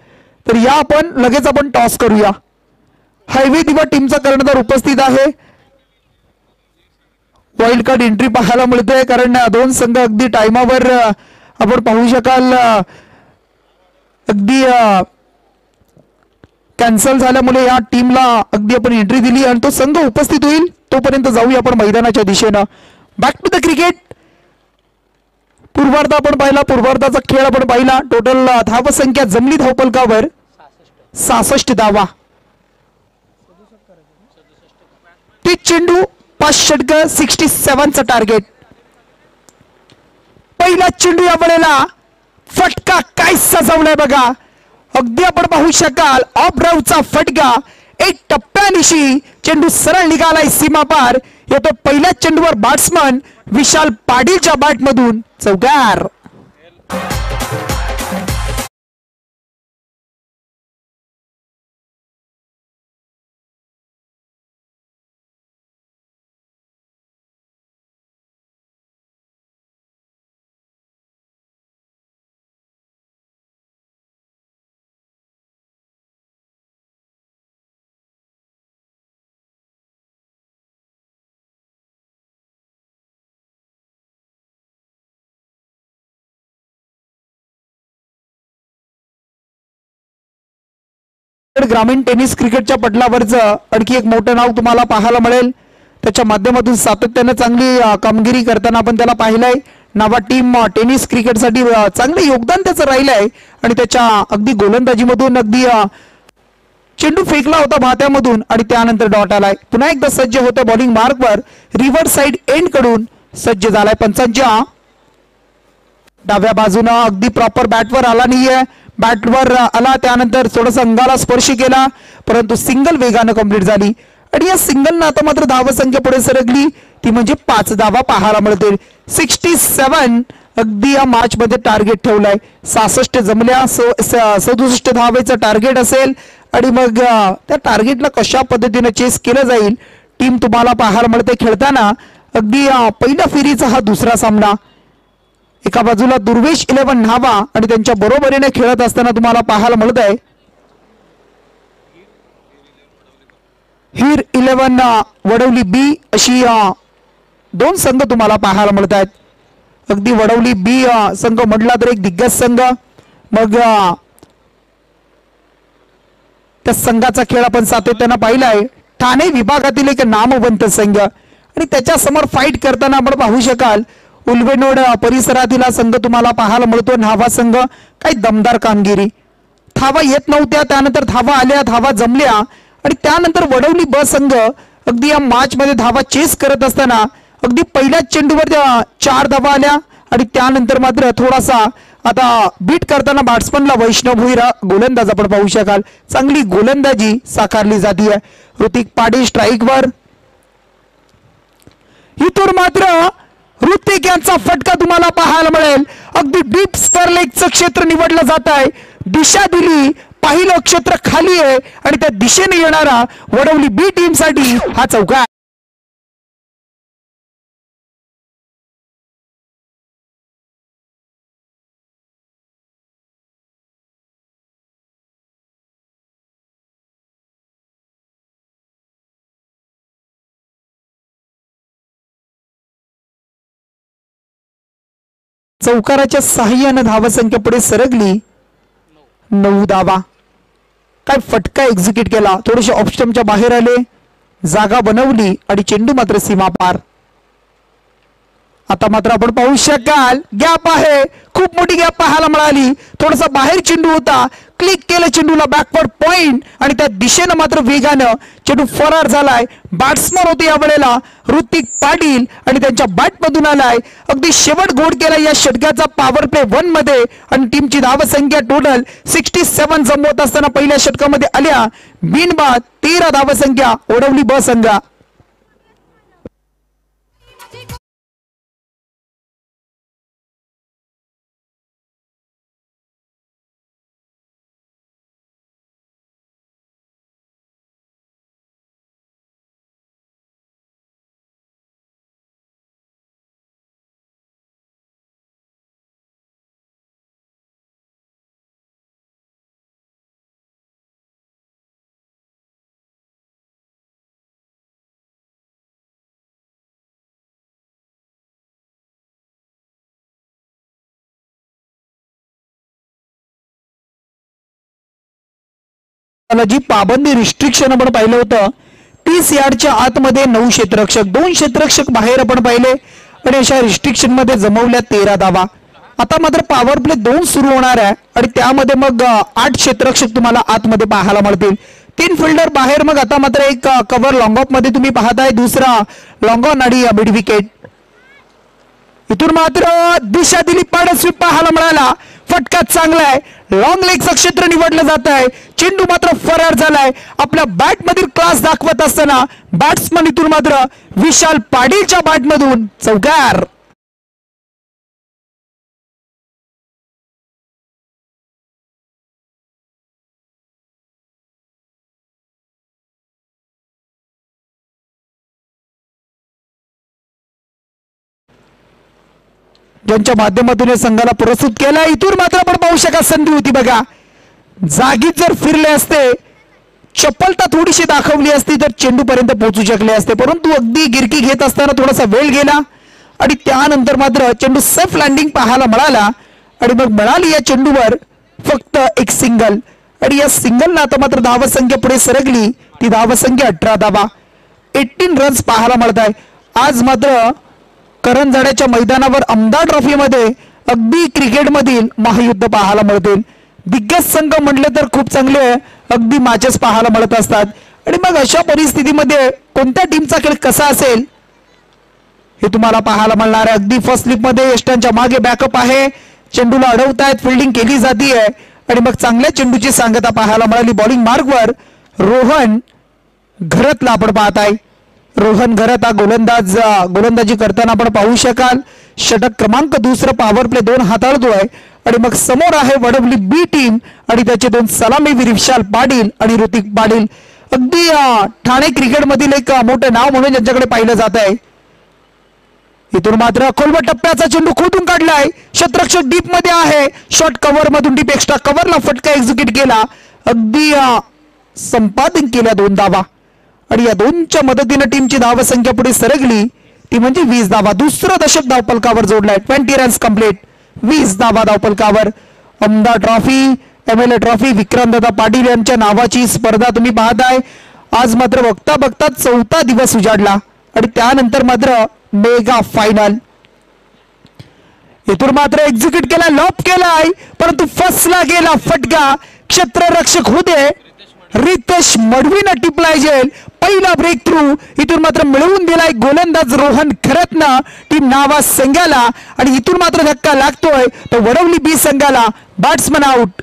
तर या आपण लगेच आपण टॉस करूया। हायवे दिवा टीमचा कर्णधार उपस्थित आहे। वाइल्ड कार्ड एंट्री पाहायला मिळते कारण दोन संघ अगदी टाइमावर आपण पाहू शकाल अगदी कॅन्सल झाल्यामुळे या टीमला अगदी आपण एंट्री दिली आणि तो संघ उपस्थित होईल तोपर्यंत जाऊया आपण मैदानाच्या दिशेने। Back to the cricket. पूर्वार्ध आपण पाहिला, पूर्वार्धाचा खेळ आपण पाहिला। टोटल धावसंख्या जमली धावपलकावर 66 धावा। ते चेंडू 5 षटकं 67चं टार्गेट. पहिला चेंडू या वेळेला फटका काय सजवलाय बघा. अगदी आपण पाहू शकाल ऑफ ड्राईव्हचा फटका. एक टप्प्यानिशी चेंडू सरळ निघालाय सीमा पार. येतो पहिल्या चेंडूवर बॅट्समन विशाल पाटीलच्या बॅट मधून चौकार. ग्रामीण टेनिस क्रिकेटच्या पटलावरचं आणखी एक मोठं नाव तुम्हाला पाहायला मिळेल. त्याच्या माध्यमातून सातत्याने चांगली कामगिरी करताना आपण त्याला पाहिलंय. नावा टीम टेनिस क्रिकेटसाठी चांगलं योगदान त्याचं राहिलंय आणि त्याच्या अगदी गोलंदाजीमधून अगदी चेंडू फेकला होता भात्यामधून आणि त्यानंतर डॉट आलाय. पुन्हा एकदा सज्ज होतं बॉलिंग मार्कवर. रिव्हर्स साइड एंड कडून सज्ज झालाय. पंचांच्या डाव्या बाजूनं अगदी प्रॉपर बॅटवर आला नाहीये. बॅटवर आला त्यानंतर थोडासा अंगाला स्पर्श केला परंतु सिंगल वेगानं कंप्लीट झाली आणि या सिंगलनं आता मात्र धावसंख्या पुढे सरकली. ती म्हणजे 5 धावा पाहायला मिळतील. 67 अगदी या मॅच मध्ये टार्गेट ठेवलाय. 66 जमल्या. 67 धावेचं टार्गेट असेल आणि मग त्या टार्गेटला कशा पद्धतीने चेस केलं जाईल टीम तुम्हाला पाहायला मिळते खेळताना. अगदी पहिल्या फेरीचा हा दुसरा सामना. एका बाजूला दुर्वेश 11 न्हावा आणि त्यांच्या बरोबरीने खेळत असताना तुम्हाला पाहायला मिळत आहे हीर 11 वडवली बी अशी 2 संघ तुम्हाला पाहायला मिळत आहेत. अगदी वडवली बी संघ म्हटला तर एक दिग्गज संघ. मग त्या संघाचा खेळ आपण सातत्यानं पाहिलाय. ठाणे विभागातील एक नामवंत संघ आणि त्याच्या समोर फाईट करताना आपण पाहू शकाल उल्वेनोड परिसरातील संघ तुम्हाला पाहायला मिळतो. न्हावा संघ काही दमदार कामगिरी. धावा येत नव्हत्या त्यानंतर धावा आल्या. धावा जमल्या आणि त्यानंतर वडवली ब संघ अगदी या मॅच मध्ये धावा चेस करत असताना अगदी पहिल्याच चेंडूवर 4 धावा आल्या आणि त्यानंतर मात्र थोडासा आता बीट करताना बॅट्समनला वैष्णव भुईरा गोलंदाज आपण पाहू शकाल. चांगली गोलंदाजी साकारली जाते. ऋतिक पाटील स्ट्राईकवर. इथून मात्र ऋतिक यांचा फटका तुम्हाला पाहायला मिळेल. अगदी डीप स्क्वेअर लेगचं क्षेत्र निवडलं जात आहे. दिशा दिली. पहिलं क्षेत्र खाली आहे आणि त्या दिशेने येणारा वडवली बी टीम साठी हा चौकार. चौकाराच्या सहाय्यानं धावसंख्या पुढे सरकली. 9 धावा. काय फटका एक्झिक्यूट केला. थोडेसे ऑप्शनच्या बाहेर आले. जागा बनवली आणि चेंडू मात्र सीमा पार. आता मात्र आपण पाहू शकाल गॅप आहे. खूप मोठी गॅप पाहायला मिळाली. थोडासा बाहेर चेंडू होता. क्लिक केलं चेंडूला बॅकवर्ड पॉइंट आणि त्या दिशेनं मात्र वेगानं चेंडू फरार झालाय. बॅट्समन होते या वेळेला ऋतिक पाटील आणि त्यांच्या बॅट मधून आलाय. अगदी शेवट गोड केला या षटकाचा पॉवर प्ले 1 मध्ये आणि टीमची धावसंख्या टोटल 67 जमवत असताना पहिल्या षटकामध्ये आल्या बिनबाद 13 धावसंख्या ओढवली ब संघ. जी पाबंदी रिस्ट्रिक्शन आपण पाहिलं होतं 30 यार्डच्या आतमध्ये 9 क्षेत्ररक्षक 2 क्षेत्ररक्षक बाहेर आपण पाहिले आणि अशा रिस्ट्रिक्शन मध्ये जमवल्या 13 धावा. आता मात्र पॉवर प्ले 2 सुरू होणार आहे आणि त्यामध्ये मग 8 क्षेत्ररक्षक तुम्हाला आतमध्ये पाहायला मिळतील. तीन फिल्डर बाहेर. मग आता मात्र एक कव्हर लॉंग ऑफ मध्ये तुम्ही पाहताय, दुसरा लॉंग ऑन आणि मिड विकेट. इथून मात्र दिशा दिली, पाड स्वीप पाहायला मिळाला. फटका चांगला आहे, लॉंग लेगचं क्षेत्र निवडलं जात आहे. चेंडू मात्र फरार झालाय. आपल्या बॅट मधील क्लास दाखवत असताना बॅट्समन इथून मात्र विशाल पाटीलच्या बॅट मधून चौकार. ज्यांच्या माध्यमातून या संघाला पुरस्कृत केला. इथून मात्र आपण पाहू शका संधी होती बघा, जागीच जर फिरले असते, चपलता थोडीशी दाखवली असती तर चेंडू पर्यंत पोहोचू शकले असते. परंतु अगदी गिरकी घेत असताना थोडासा वेळ गेला आणि त्यानंतर मात्र चेंडू सेफ लँडिंग पाहायला मिळाला आणि मग मिळाली या चेंडूवर फक्त एक सिंगल. आणि या सिंगलनं आता मात्र धावसंख्या पुढे सरकली. ती धावसंख्या 18 धावा, 18 रन्स पाहायला मिळत आहे. आज मात्र करंजाड्याच्या मैदानावर आमदार ट्रॉफी मध्ये अगदी क्रिकेटमधील महायुद्ध पाहायला मिळतील. दिग्गज संघ म्हटले तर खूप चांगले अगदी मॅचेस पाहायला मिळत असतात. आणि मग अशा परिस्थितीमध्ये कोणत्या टीमचा खेळ कसा असेल हे तुम्हाला पाहायला मिळणार आहे. अगदी फर्स्ट स्लिप मध्ये यष्टांच्या मागे बॅकअप आहे, चेंडूला अडवतायत, फिल्डिंग केली जाते आणि मग चांगल्या चेंडूची सांगता पाहायला मिळाली. बॉलिंग मार्कवर रोहन घरतला आपण पाहताय. रोहन घरत हा गोलंदाजी करताना आपण पाहू शकाल. षटक क्रमांक 2 पॉवर प्ले 2 हाताळतोय. आणि मग समोर आहे वडवली बी टीम आणि त्याचे 2 सलामीवीर विशाल पाटील आणि ऋतिक पाटील. अगदी ठाणे क्रिकेट मधील एक मोठे नाव म्हणून ज्यांच्याकडे पाहिलं जात आहे. इथून मात्र खोलवर टप्प्याचा चेंडू खोदून काढलाय. क्षेत्ररक्षक डीप मध्ये आहे, शॉर्ट कव्हर मधून डीप एक्स्ट्रा कव्हरला फटका एक्झिक्यूट केला. अगदी संपादन केल्या 2 धावा आणि या 2च्या मदतीने टीमची धावसंख्या पुढे सरकली. ती म्हणजे 20 धावा. दुसरं दशक धावपलकावर जोडलाय. 20 रन्स कंप्लीट, 20 धावा धावपलकावर. आमदार ट्रॉफी, MLA ट्रॉफी, विक्रमदादा पाटील यांच्या नावाची स्पर्धा तुम्ही पाहताय. आज मात्र बघता बघता 4था दिवस उजाडला आणि त्यानंतर मात्र मेगा फायनल. इथून मात्र एक्झिक्यूट केला, लॉप केलाय, परंतु फसला गेला फटका. क्षेत्ररक्षक होते रितेश मडवीनं टिपलाय जेल. पहिला ब्रेक थ्रू इथून मात्र मिळवून दिलाय गोलंदाज रोहन खरतनं टीम नावा संघाला. आणि इथून मात्र धक्का लागतोय तर वडवली बी संघाला. Batsman out.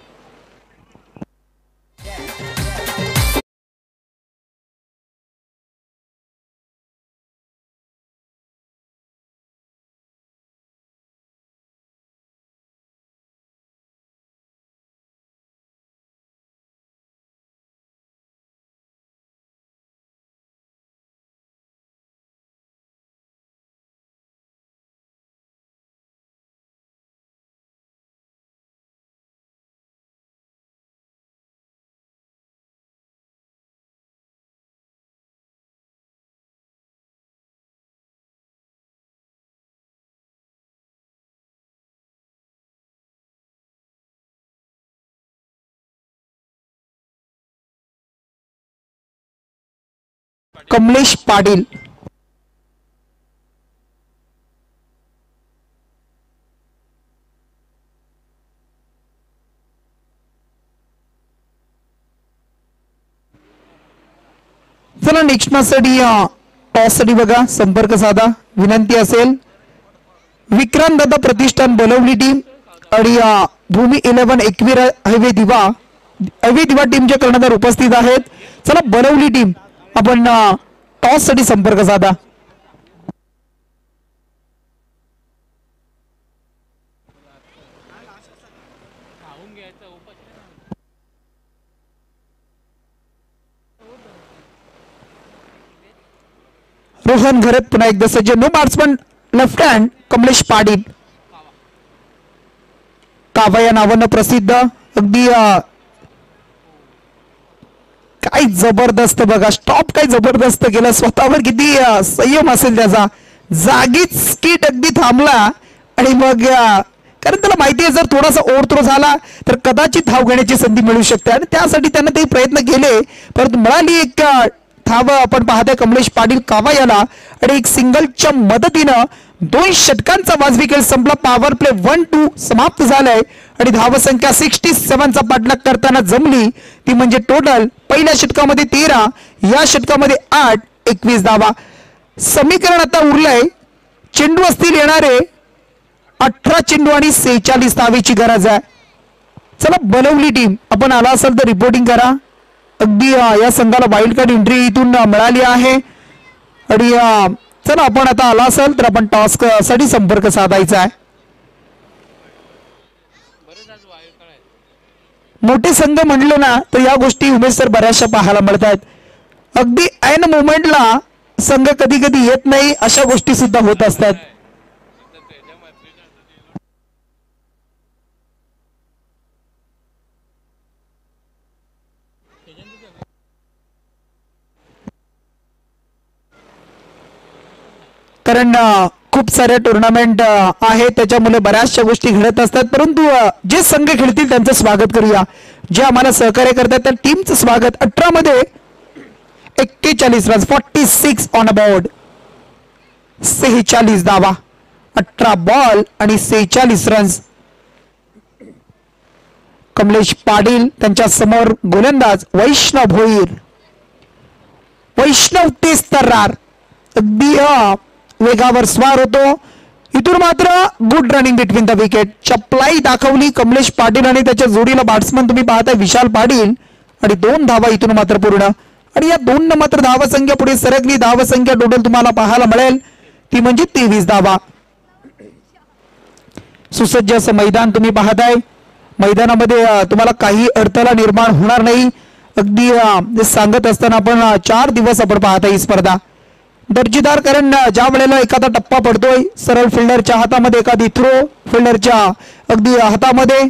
कमलेश पाटील. चला नेक्स्ट मॅच साठी टॉस साठी बघा संपर्क साधा. विनंती असेल विक्रम दादा प्रतिष्ठान बोलवली टीम आणि भूमी 11 एकवीर हवे दिवा टीमचे कर्णधार उपस्थित आहेत. चला बोलवली टीम आपण टॉस साठी संपर्क साधा. रोहन घरत पुन्हा एकदा सज्ज. No batsman left hand Kamlesh Patil. कावा या नावानं प्रसिद्ध. अगदी काय जबरदस्त बघा, स्टॉप काय जबरदस्त केला. स्वतःवर किती संयम असेल त्याचा. जागीच स्किट अगदी थांबला आणि मग कारण त्याला माहिती आहे जर थोडासा ओव्हरथ्रो झाला तर कदाचित धाव घेण्याची संधी मिळू शकते आणि त्यासाठी त्याने ते प्रयत्न केले. परंतु मिळाली एक धाव. आपण पाहतोय कमलेश पाटील कावा याला आणि एक सिंगलच्या मदतीनं 2 षटकांचा वाजवी खेळ संपला. पॉवर प्ले 1-2 समाप्त झालाय आणि धावसंख्या 67चा पाठलाग करताना जमली ती म्हणजे टोटल पहिल्या षटकामध्ये 13, या षटकामध्ये 8, 21 धावा. समीकरण आता उरलंय चेंडू असतील येणारे 18 चेंडू आणि 46 धावेची गरज आहे. चला बनवली टीम आपण आला असाल तर रिपोर्टिंग करा. अगदी या संघाला वाईल्ड कार्ड एंट्री इथून मिळाली आहे आणि चला आपण आता आला असाल तर आपण टास्क साठी संपर्क साधायचा आहे. मोठे संघ म्हणले ना तर या गोष्टी उमेश सर बऱ्याचशा पाहायला मिळतात. अगदी ऐन मोमेंटला संघ कधी कधी येत नाही अशा गोष्टी सुद्धा होत असतात. कारण खूप सारे टुर्नामेंट आहेत त्याच्यामुळे बऱ्याचशा गोष्टी घडत असतात. परंतु जे संघ खेळतील त्यांचं स्वागत करूया. जे आम्हाला सहकार्य करतात त्या टीमचं स्वागत. 18 मध्ये 41 रन 46 ऑन अबाउट 46 धावा 18 बॉल आणि 46 रन्स. कमलेश पाटील त्यांच्या समोर गोलंदाज वैष्णव भोईर. वैष्णव तेज तर्रार अगदी वेगावर स्वार होतो. इथून मात्र good running between the wicket. चपलाई दाखवली कमलेश पाटील आणि त्याच्या जोडीला बॅट्समन तुम्ही पाहताय विशाल पाटील आणि 2 धावा इथून मात्र पूर्ण. आणि या 2 न मात्र धावसंख्या पुढे सरकली. धावसंख्या टोटल तुम्हाला पाहायला मिळेल ती म्हणजे 23 धावा. सुसज्ज असं मैदान तुम्ही पाहताय. मैदानामध्ये तुम्हाला काही अडथळा निर्माण होणार नाही. अगदी सांगत असताना आपण 4 दिवस आपण पाहताय ही स्पर्धा दर्जेदार. कारण ज्या वेळेला एखादा टप्पा पडतोय सरळ फिल्डरच्या हातामध्ये एखादी थ्रो फिल्डरच्या अगदी हातामध्ये.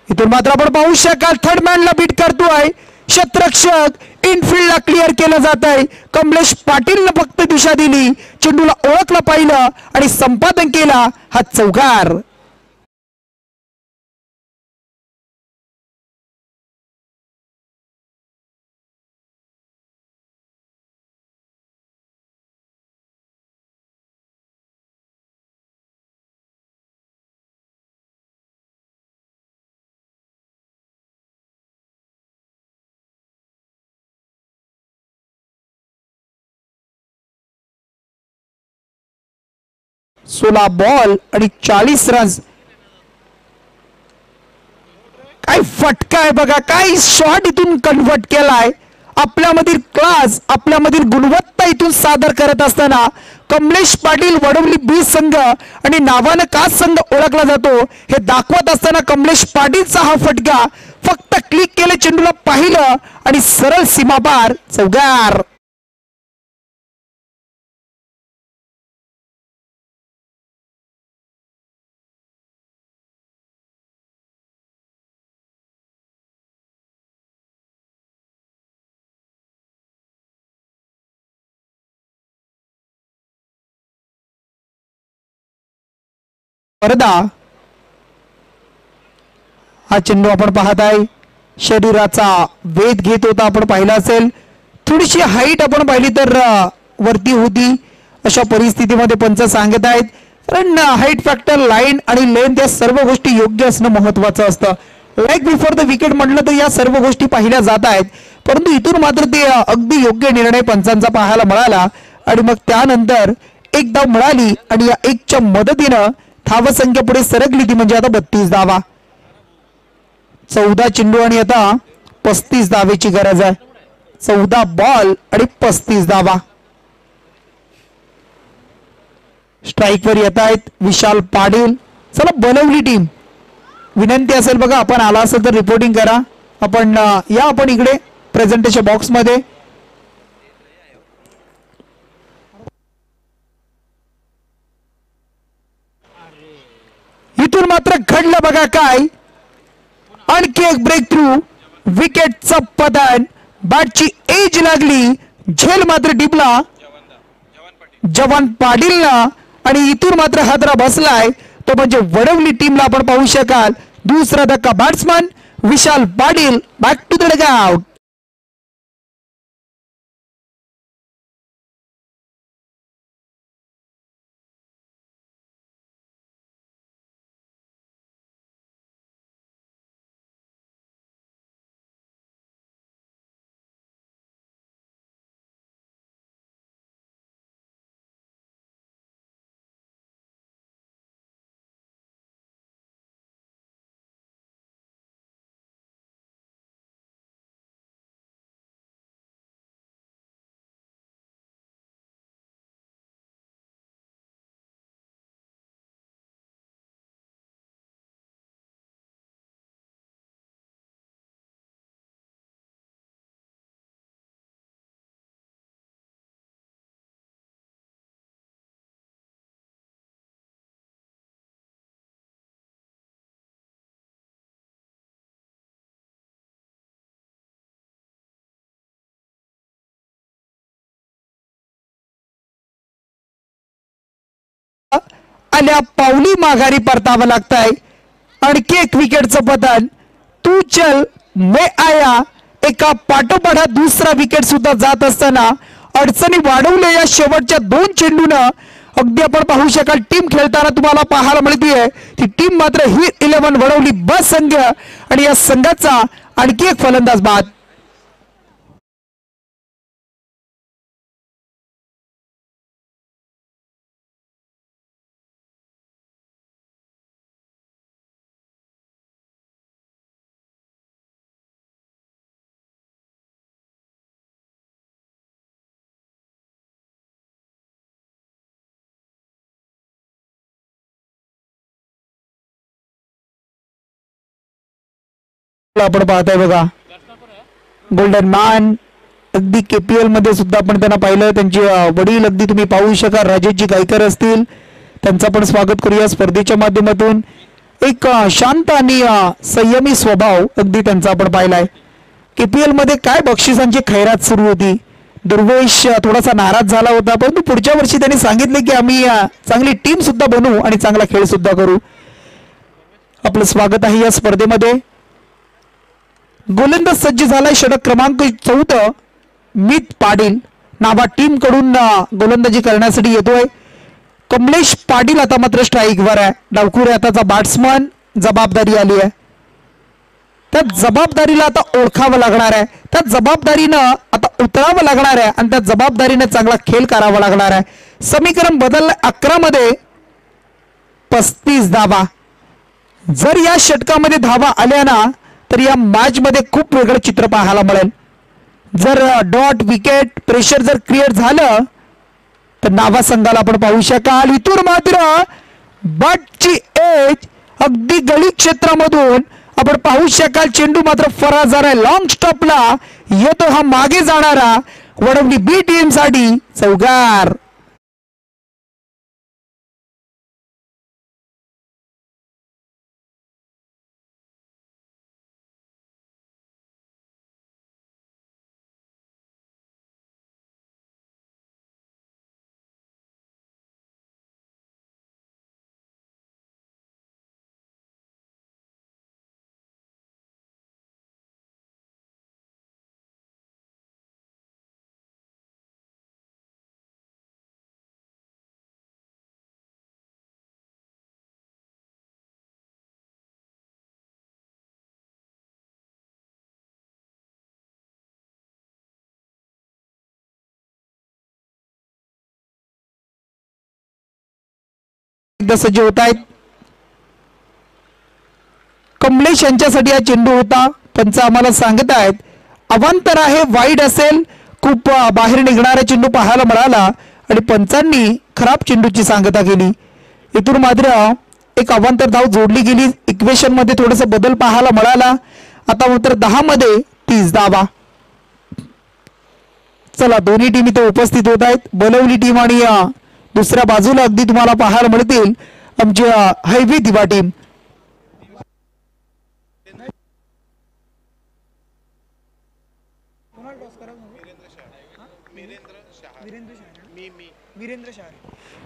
इथून मात्र आपण पाहू शकाल थर्ड मॅनला बीट करतोय क्षेत्ररक्षक इनफिल्डला क्लिअर केलं जात आहे. कमलेश पाटीलनं फक्त दिशा दिली चेंडूला ओळखलं पाहिलं आणि संपादन केला हा चौकार. सोळा बॉल आणि 40 रन्स. काय फटका आहे बघा. काय शॉट इथून कन्वर्ट केलाय. आपल्यामधील क्लास आपल्यामधील गुणवत्ता इथून सादर करत असताना कमलेश पाटील वडवली बी संघ आणि नावानं का संघ ओळखला जातो हे दाखवत असताना कमलेश पाटीलचा हा फटका फक्त क्लिक केले चेंडूला पाहिलं आणि सरळ सीमापार चौकार. स्पर्धा हा चेंडू आपण पाहताय शरीराचा वेध घेत होता. आपण पाहिला असेल थोडीशी हाईट आपण पाहिली तर वरती होती अशा परिस्थितीमध्ये पंच सांगत आहेत. कारण हाईट फॅक्टर लाईन आणि लेंथ या सर्व गोष्टी योग्य असणं महत्वाचं असतं. लाईक बिफोर द विकेट म्हटलं तर या सर्व गोष्टी पाहिल्या जात आहेत. परंतु इथून मात्र ते अगदी योग्य निर्णय पंचांचा पाहायला मिळाला आणि मग त्यानंतर एक धाव मिळाली आणि या 1च्या मदतीनं धावसंख्या पुढे सरकली ती म्हणजे आता 32 धावा. 14 चेंडू आणि आता 35 धावेची गरज आहे. 14 बॉल आणि 35 धावा. स्ट्राईक वर येत आहेत विशाल पाटील. चला बनवली टीम. विनंती असेल बघा आपण आला असेल तर रिपोर्टिंग करा. आपण या आपण इकडे प्रेझेंटेशन बॉक्स मध्ये. इथून मात्र घडलं बघा काय. आणखी एक ब्रेक थ्रू विकेटचं पतन. बॅटची एज लागली झेल मात्र टिपला जवान पाटीलला आणि इथून मात्र हादरा बसलाय तो म्हणजे वडवली टीमला. आपण पाहू शकाल दुसरा धक्का batsman Vishal Patil back to the dugout. आल्या पावली माघारी परतावं लागतंय. आणखी एक विकेटचं पतन. तू चल मैं आया, एका पाठोपाठ दुसरा विकेट सुद्धा जात असताना अडचणी वाढवल्या या शेवटच्या 2 चेंडूनं. अगदी आपण पाहू शकाल टीम खेळताना तुम्हाला पाहायला मिळते ती टीम मात्र ही 11 वडवली बस संघ आणि या संघाचा आणखी एक फलंदाज बाद. आपण पाहताय बघा गोल्डन मॅन. अगदी KPL मध्ये सुद्धा आपण त्यांना पाहिलं. त्यांचे वडील अगदी तुम्ही पाहू शकाल राजेशजी गायकर असतील. त्यांचं पण स्वागत करूया स्पर्धेच्या माध्यमातून. एक शांत आणि संयमी स्वभाव अगदी त्यांचा आपण पाहिलाय. KPL मध्ये काय बक्षिसांची खैरात सुरू होती. दुर्वेश थोडासा नाराज झाला होता, परंतु पुढच्या वर्षी त्यांनी सांगितले की आम्ही चांगली टीम सुद्धा बनवू आणि चांगला खेळ सुद्धा करू. आपलं स्वागत आहे या स्पर्धेमध्ये. गोलंदाज सज्ज झालाय. षटक क्रमांक 14 मित पाटील नावा टीम कडून गोलंदाजी करण्यासाठी येतोय. कमलेश पाटील आता मात्र स्ट्राईक वर आहे. डावखुरे आताचा बॅट्समन. जबाबदारी आली आहे. त्या जबाबदारीला आता ओळखावं लागणार आहे. त्या जबाबदारीनं आता उतरावं लागणार आहे आणि त्या जबाबदारीने चांगला खेळ करावा लागणार आहे. समीकरण बदललं 11 मध्ये 35 धावा. जर या षटकामध्ये धावा आल्या ना तर या मॅच मध्ये खूप वेगळं चित्र पाहायला मिळेल. जर डॉट विकेट प्रेशर जर क्रिएट झालं तर नावा संघाला आपण पाहू शकाल. इथून मात्र बटची एज अगदी गळी क्षेत्रामधून आपण पाहू शकाल. चेंडू मात्र फरार झालाय. लॉंग स्टॉपला येतो हा मागे जाणारा. वडवली बी टीम साठी चौकार. सज्ज होत आहेत. कमलेश यांच्यासाठी हा चेंडू होता. पंच आम्हाला सांगत आहेत अवांतर आहे, वाईड असेल. खूप बाहेर निघणारा चेंडू पाहायला मिळाला आणि पंचांनी खराब चेंडूची सांगता केली. इथून मात्र एक अवांतर धाव जोडली गेली. इक्वेशन मध्ये थोडासा बदल पाहायला मिळाला. आता मात्र 10 मध्ये 30 धावा. चला दोन्ही टीम इथे उपस्थित होत आहेत. बोलवली टीम आणि दुसऱ्या बाजूला अगदी तुम्हाला पाहायला मिळतील आमची हैवी दिवा टीम.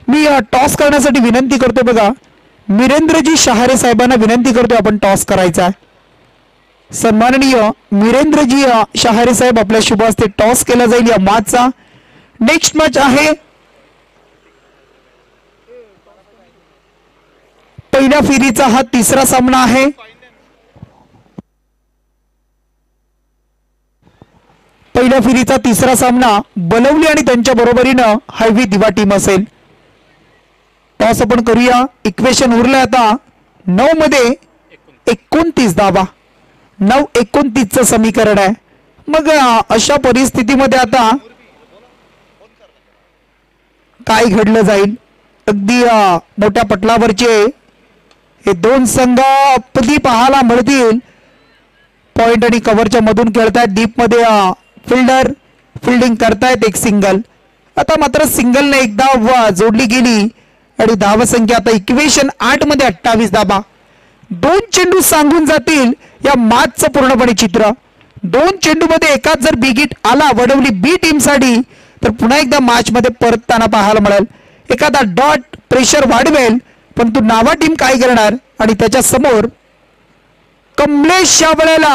मी टॉस करण्यासाठी विनंती करतो. बघा मिरेंद्रजी शहारे साहेबांना विनंती करतो आपण टॉस करायचा. सन्माननीय मिरेंद्रजी शहारे साहेब आपल्या शुभ हस्ते टॉस केला जाईल या मॅचचा. नेक्स्ट मॅच आहे पहिल्या फेरीचा हा तिसरा सामना आहे. पहिल्या फेरीचा तिसरा सामना बलवली आणि त्यांच्या बरोबरीनं हैवी दिवा टीम असेल. टॉस आपण करूया. इक्वेशन उरले आता 9 मध्ये 29 धावा. 9-29 समीकरण आहे. मग अशा परिस्थितीमध्ये आता काय घडलं जाईल. अगदी मोठ्या पटलावरचे हे 2 संघ कधी पाहायला मिळतील. पॉइंट आणि कव्हरच्या मधून खेळतायत. डीप मध्ये फिल्डर फिल्डिंग करतायत. एक सिंगल. आता मात्र सिंगलने एक धाव जोडली गेली आणि धावसंख्या आता इक्वेशन 8 मध्ये 28 धावा. 2 चेंडू सांगून जातील या मॅचचं पूर्णपणे चित्र. 2 चेंडू मध्ये एकाच जर बिगिट आला वडवली बी टीम साठी तर पुन्हा एकदा मॅच मध्ये परतताना पाहायला मिळेल. एखादा डॉट प्रेशर वाढवेल परंतु नावा टीम काय करणार आणि त्याच्या समोर कमलेश या वेळेला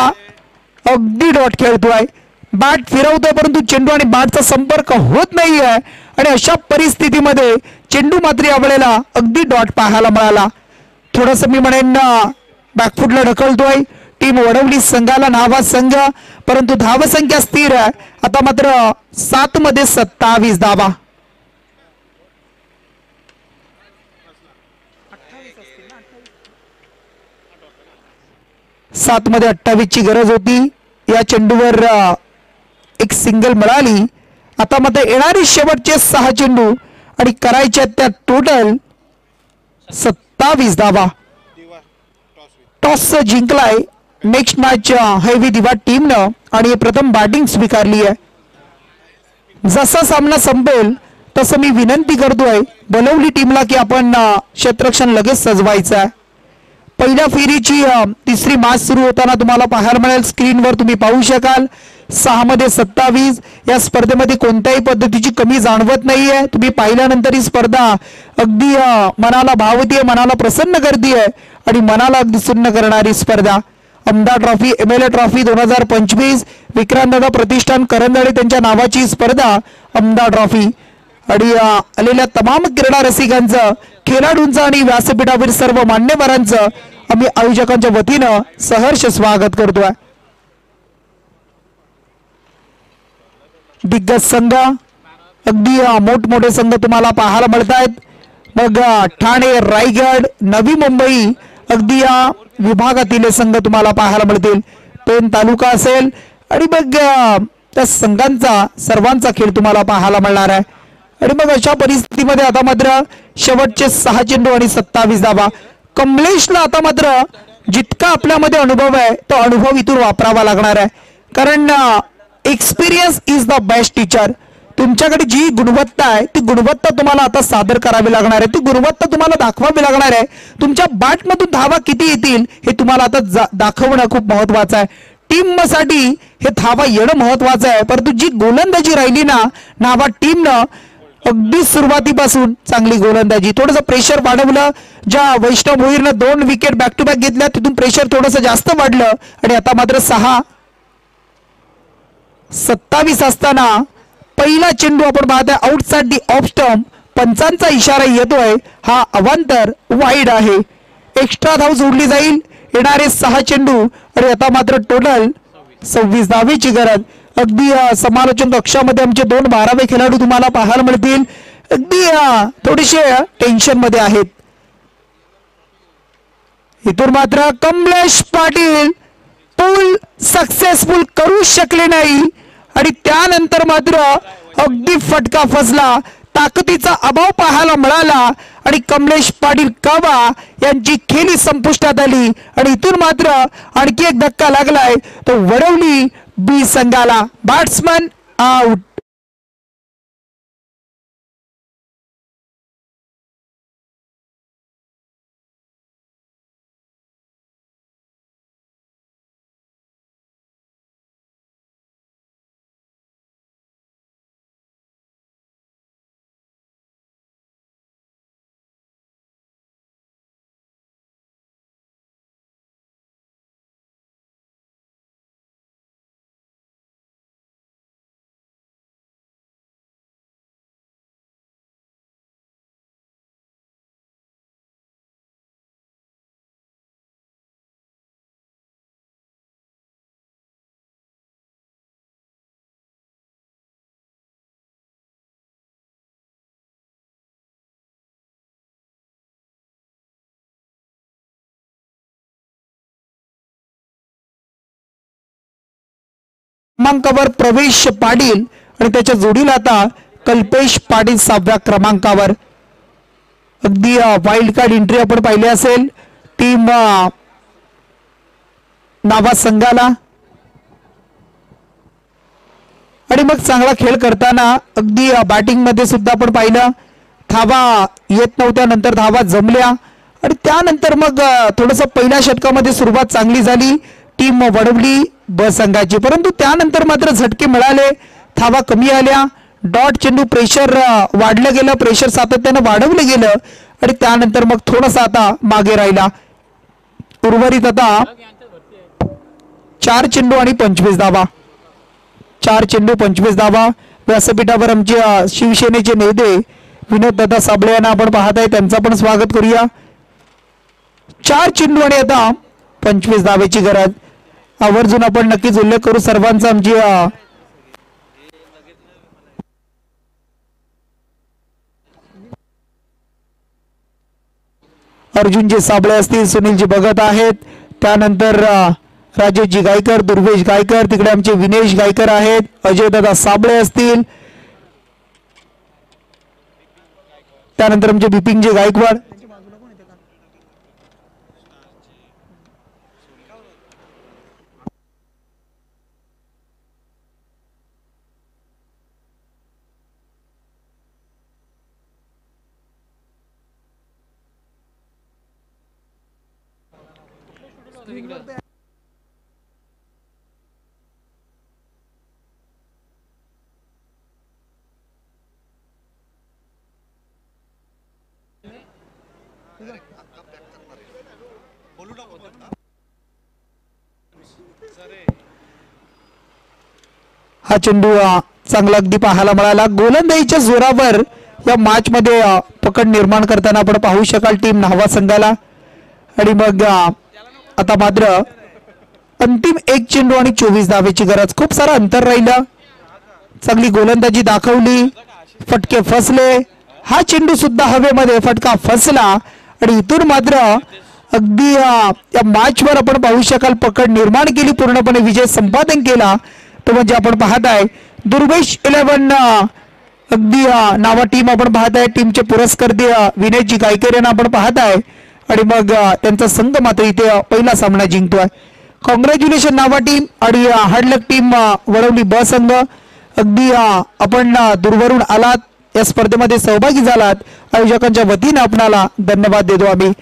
अगदी डॉट खेळतोय, बॅट फिरवतोय परंतु चेंडू आणि बॅटचा संपर्क होत नाहीये आणि अशा परिस्थितीमध्ये चेंडू मात्र या वेळेला अगदी डॉट पाहायला मिळाला. थोडंसं मी म्हणेन बॅकफुटला ढकलतोय. टीम वडवली संघाला नावा संघ, परंतु धावसंख्या स्थिर आहे. आता मात्र 7 मध्ये 27 धावा. 7 मध्ये 28 ची गरज होती. या चेंडूवर एक सिंगल मिळाली. आता मात्र येणारी शेवटचे 6 चेंडू आणि करायच्या त्या टोटल 27 धावा. टॉस जिंकलाय नेक्स्ट मॅच हेवी दिवा टीमनं आणि प्रथम बॅटिंग स्वीकारली आहे. जसा सामना संपेल तसं मी विनंती करतोय बोलवली टीमला की आपण क्षेत्ररक्षण लगेच सजवायचं आहे. पहिल्या फेरीची तिसरी मॅच सुरू होताना तुम्हाला पाहायला मिळेल, स्क्रीनवर तुम्ही पाहू शकाल 6 मध्ये 27. या स्पर्धेमध्ये कोणत्याही पद्धतीची कमी जाणवत नाहीये. तुम्ही पाहिल्यानंतर ही स्पर्धा अगदी मनाला भावतीये, मनाला प्रसन्न करतीये आणि मनाला अगदी सुन्न करणारी स्पर्धा. आमदार ट्रॉफी, MLA ट्रॉफी 2025, विक्रांतदादा प्रतिष्ठान करंदळे त्यांच्या नावाची स्पर्धा आमदार ट्रॉफी. आणि आलेल्या तमाम क्रीडा रसिकांचं, खेळाडूंचं आणि व्यासपीठावर सर्व मान्यवरांचं आम्ही आयोजकांच्या वतीनं सहर्ष स्वागत करतोय. दिग्गज संघ, अगदी मोठमोठे संघ तुम्हाला पाहायला मिळत आहेत. मग ठाणे, रायगड, नवी मुंबई अगदी या विभागातील संघ तुम्हाला पाहायला मिळतील. पेन तालुका असेल आणि मग त्या संघांचा सर्वांचा खेळ तुम्हाला पाहायला मिळणार आहे. आणि मग अशा परिस्थितीमध्ये आता मात्र शेवटचे 6 चेंडू आणि 27 धावा. कमलेशला आता मात्र जितका आपल्यामध्ये अनुभव आहे तो अनुभव इथून वापरावा लागणार आहे, कारण experience is the best teacher. तुमच्याकडे जी गुणवत्ता आहे ती गुणवत्ता तुम्हाला आता सादर करावी लागणार आहे, ती गुणवत्ता तुम्हाला दाखवावी लागणार आहे. तुमच्या बॅटमधून धावा किती येतील हे तुम्हाला आता दाखवणं खूप महत्वाचं आहे. टीमसाठी हे धावा येणं महत्वाचं आहे, परंतु जी गोलंदाजी राहिली ना नावा टीमनं अगदी सुरुवातीपासून चांगली गोलंदाजी, थोडंसं प्रेशर वाढवलं. ज्या वैष्णव भोईरनं 2 विकेट बॅक टू बॅक घेतल्या तिथून प्रेशर थोडंसं जास्त वाढलं आणि आता मात्र 6-27 असताना पहिला चेंडू आपण पाहतोय आउटसाइड दी ऑफ स्टंप. पंचांचा इशारा येतोय, हा अवांतर वाईड आहे. एक्स्ट्रा धाव जोडली जाईल. येणारे 6 चेंडू आणि आता मात्र टोटल 26 धावेची गरज. अगदी समालोचन कक्षामध्ये आमचे 2 12वे खेळाडू तुम्हाला पाहायला मिळतील. अगदी थोडेसे टेन्शन मध्ये आहेत. इथून मात्र कमलेश पाटील पूल सक्सेसफुल करू शकले नाही आणि त्यानंतर मात्र अगदी फटका फसला. ताकदीचा अभाव पाहायला मिळाला आणि कमलेश पाटील कावा यांची खेळी संपुष्टात आली आणि इथून मात्र आणखी एक धक्का लागलाय तो वडवली बी संघाला. Batsman out. क्रमांकावर प्रवेश पाटील आणि त्याच्या जोडीला आता कल्पेश पाटील 6व्या क्रमांकावर. अगदी वाईल्ड कार्ड एंट्री आपण पाहिली असेल टीम नावा संघाला. आणि मग चांगला खेळ करताना अगदी बॅटिंग मध्ये सुद्धा आपण पाहिलं धावा येत नव्हत्या, नंतर धावा जमल्या आणि त्यानंतर मग थोडंसं पहिल्या षटकामध्ये सुरुवात चांगली झाली टीम वडवली ब संघाची, परंतु त्यानंतर मात्र झटके मिळाले, धावा कमी आल्या. डॉट चेंडू प्रेशर वाढलं गेलं, प्रेशर सातत्यानं वाढवलं गेलं आणि त्यानंतर मग थोडासा आता मागे राहिला. उर्वरित आता 4 चेंडू आणि 25 धावा. 4 चेंडू 25 धावा. व्यासपीठावर आमचे शिवसेनेचे नेते विनोद दादा साबळे यांना आपण पाहत आहे, त्यांचं पण स्वागत करूया. 4 चेंडू आणि आता 25 धावेची गरज. आवर्जून आपण नक्कीच उल्लेख करू सर्वांचा. आमची अर्जुनजी साबळे असतील, सुनीलजी भगत आहेत, त्यानंतर राजेशजी गायकर, दुर्वेश गायकर, तिकडे आमचे विनेश गायकर आहेत, अजय दादा साबळे असतील, त्यानंतर आमचे बिपिनजी गायकवाड. हा चेंडू चांगला अगदी पाहायला मिळाला. गोलंदाजीच्या जोरावर या मॅच मध्ये पकड निर्माण करताना आपण पाहू शकाल टीम न्हावा संघाला. आणि मग आता मात्र अंतिम 1 चेंडू आणि 24 धावेची गरज. खूप सारा अंतर राहिलं, चांगली गोलंदाजी दाखवली, फटके फसले. हा चेंडू सुद्धा हवेमध्ये फटका फसला आणि इथून मात्र अगदी या मॅच वर आपण पाहू शकाल पकड निर्माण केली, पूर्णपणे विजय संपादन केला. तो म्हणजे आपण पाहत आहे दुर्वेश 11 अगदी नावा टीम आपण पाहत आहे. टीमचे पुरस्कर्ते विनेशजी गायकर यांना आपण पाहत आहे. आणि मग त्यांचा संघ मात्र इथे पहिला सामना जिंकतोय. कॉंग्रॅच्युलेशन नावा टीम आणि हार्डलक टीम वडवली ब संघ. अगदी आपण दूरवरून आलात, या स्पर्धेमध्ये सहभागी झालात, आयोजकांच्या वतीने आपणाला धन्यवाद देतो आम्ही.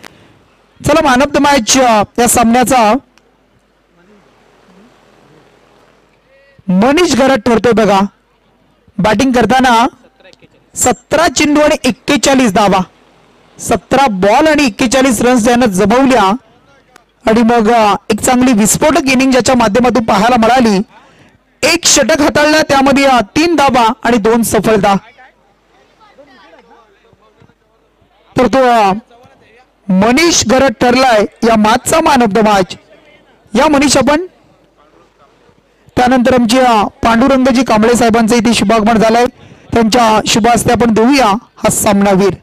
चला मॅन ऑफ द मॅच या सामन्याचा मनीष घरत ठरतोय बघा. बॅटिंग करताना 17 चेंडू आणि 41 धावा, 17 बॉल आणि 41 रन्स त्यानं जमवल्या. आणि मग एक चांगली विस्फोटक इनिंग ज्याच्या माध्यमातून पाहायला मिळाली. 1 षटक हाताळला, त्यामध्ये 3 धावा आणि 2 सफलता. तर तो मनीष घरत ठरलाय या मॅचचा मॅन ऑफ द मॅच. या मनीष आपण त्यानंतर आमचे पांडुरंगजी कांबळे साहेबांचा इथे शुभागमन झालाय, त्यांच्या शुभ हस्ते आपण देऊया हा सामनावीर.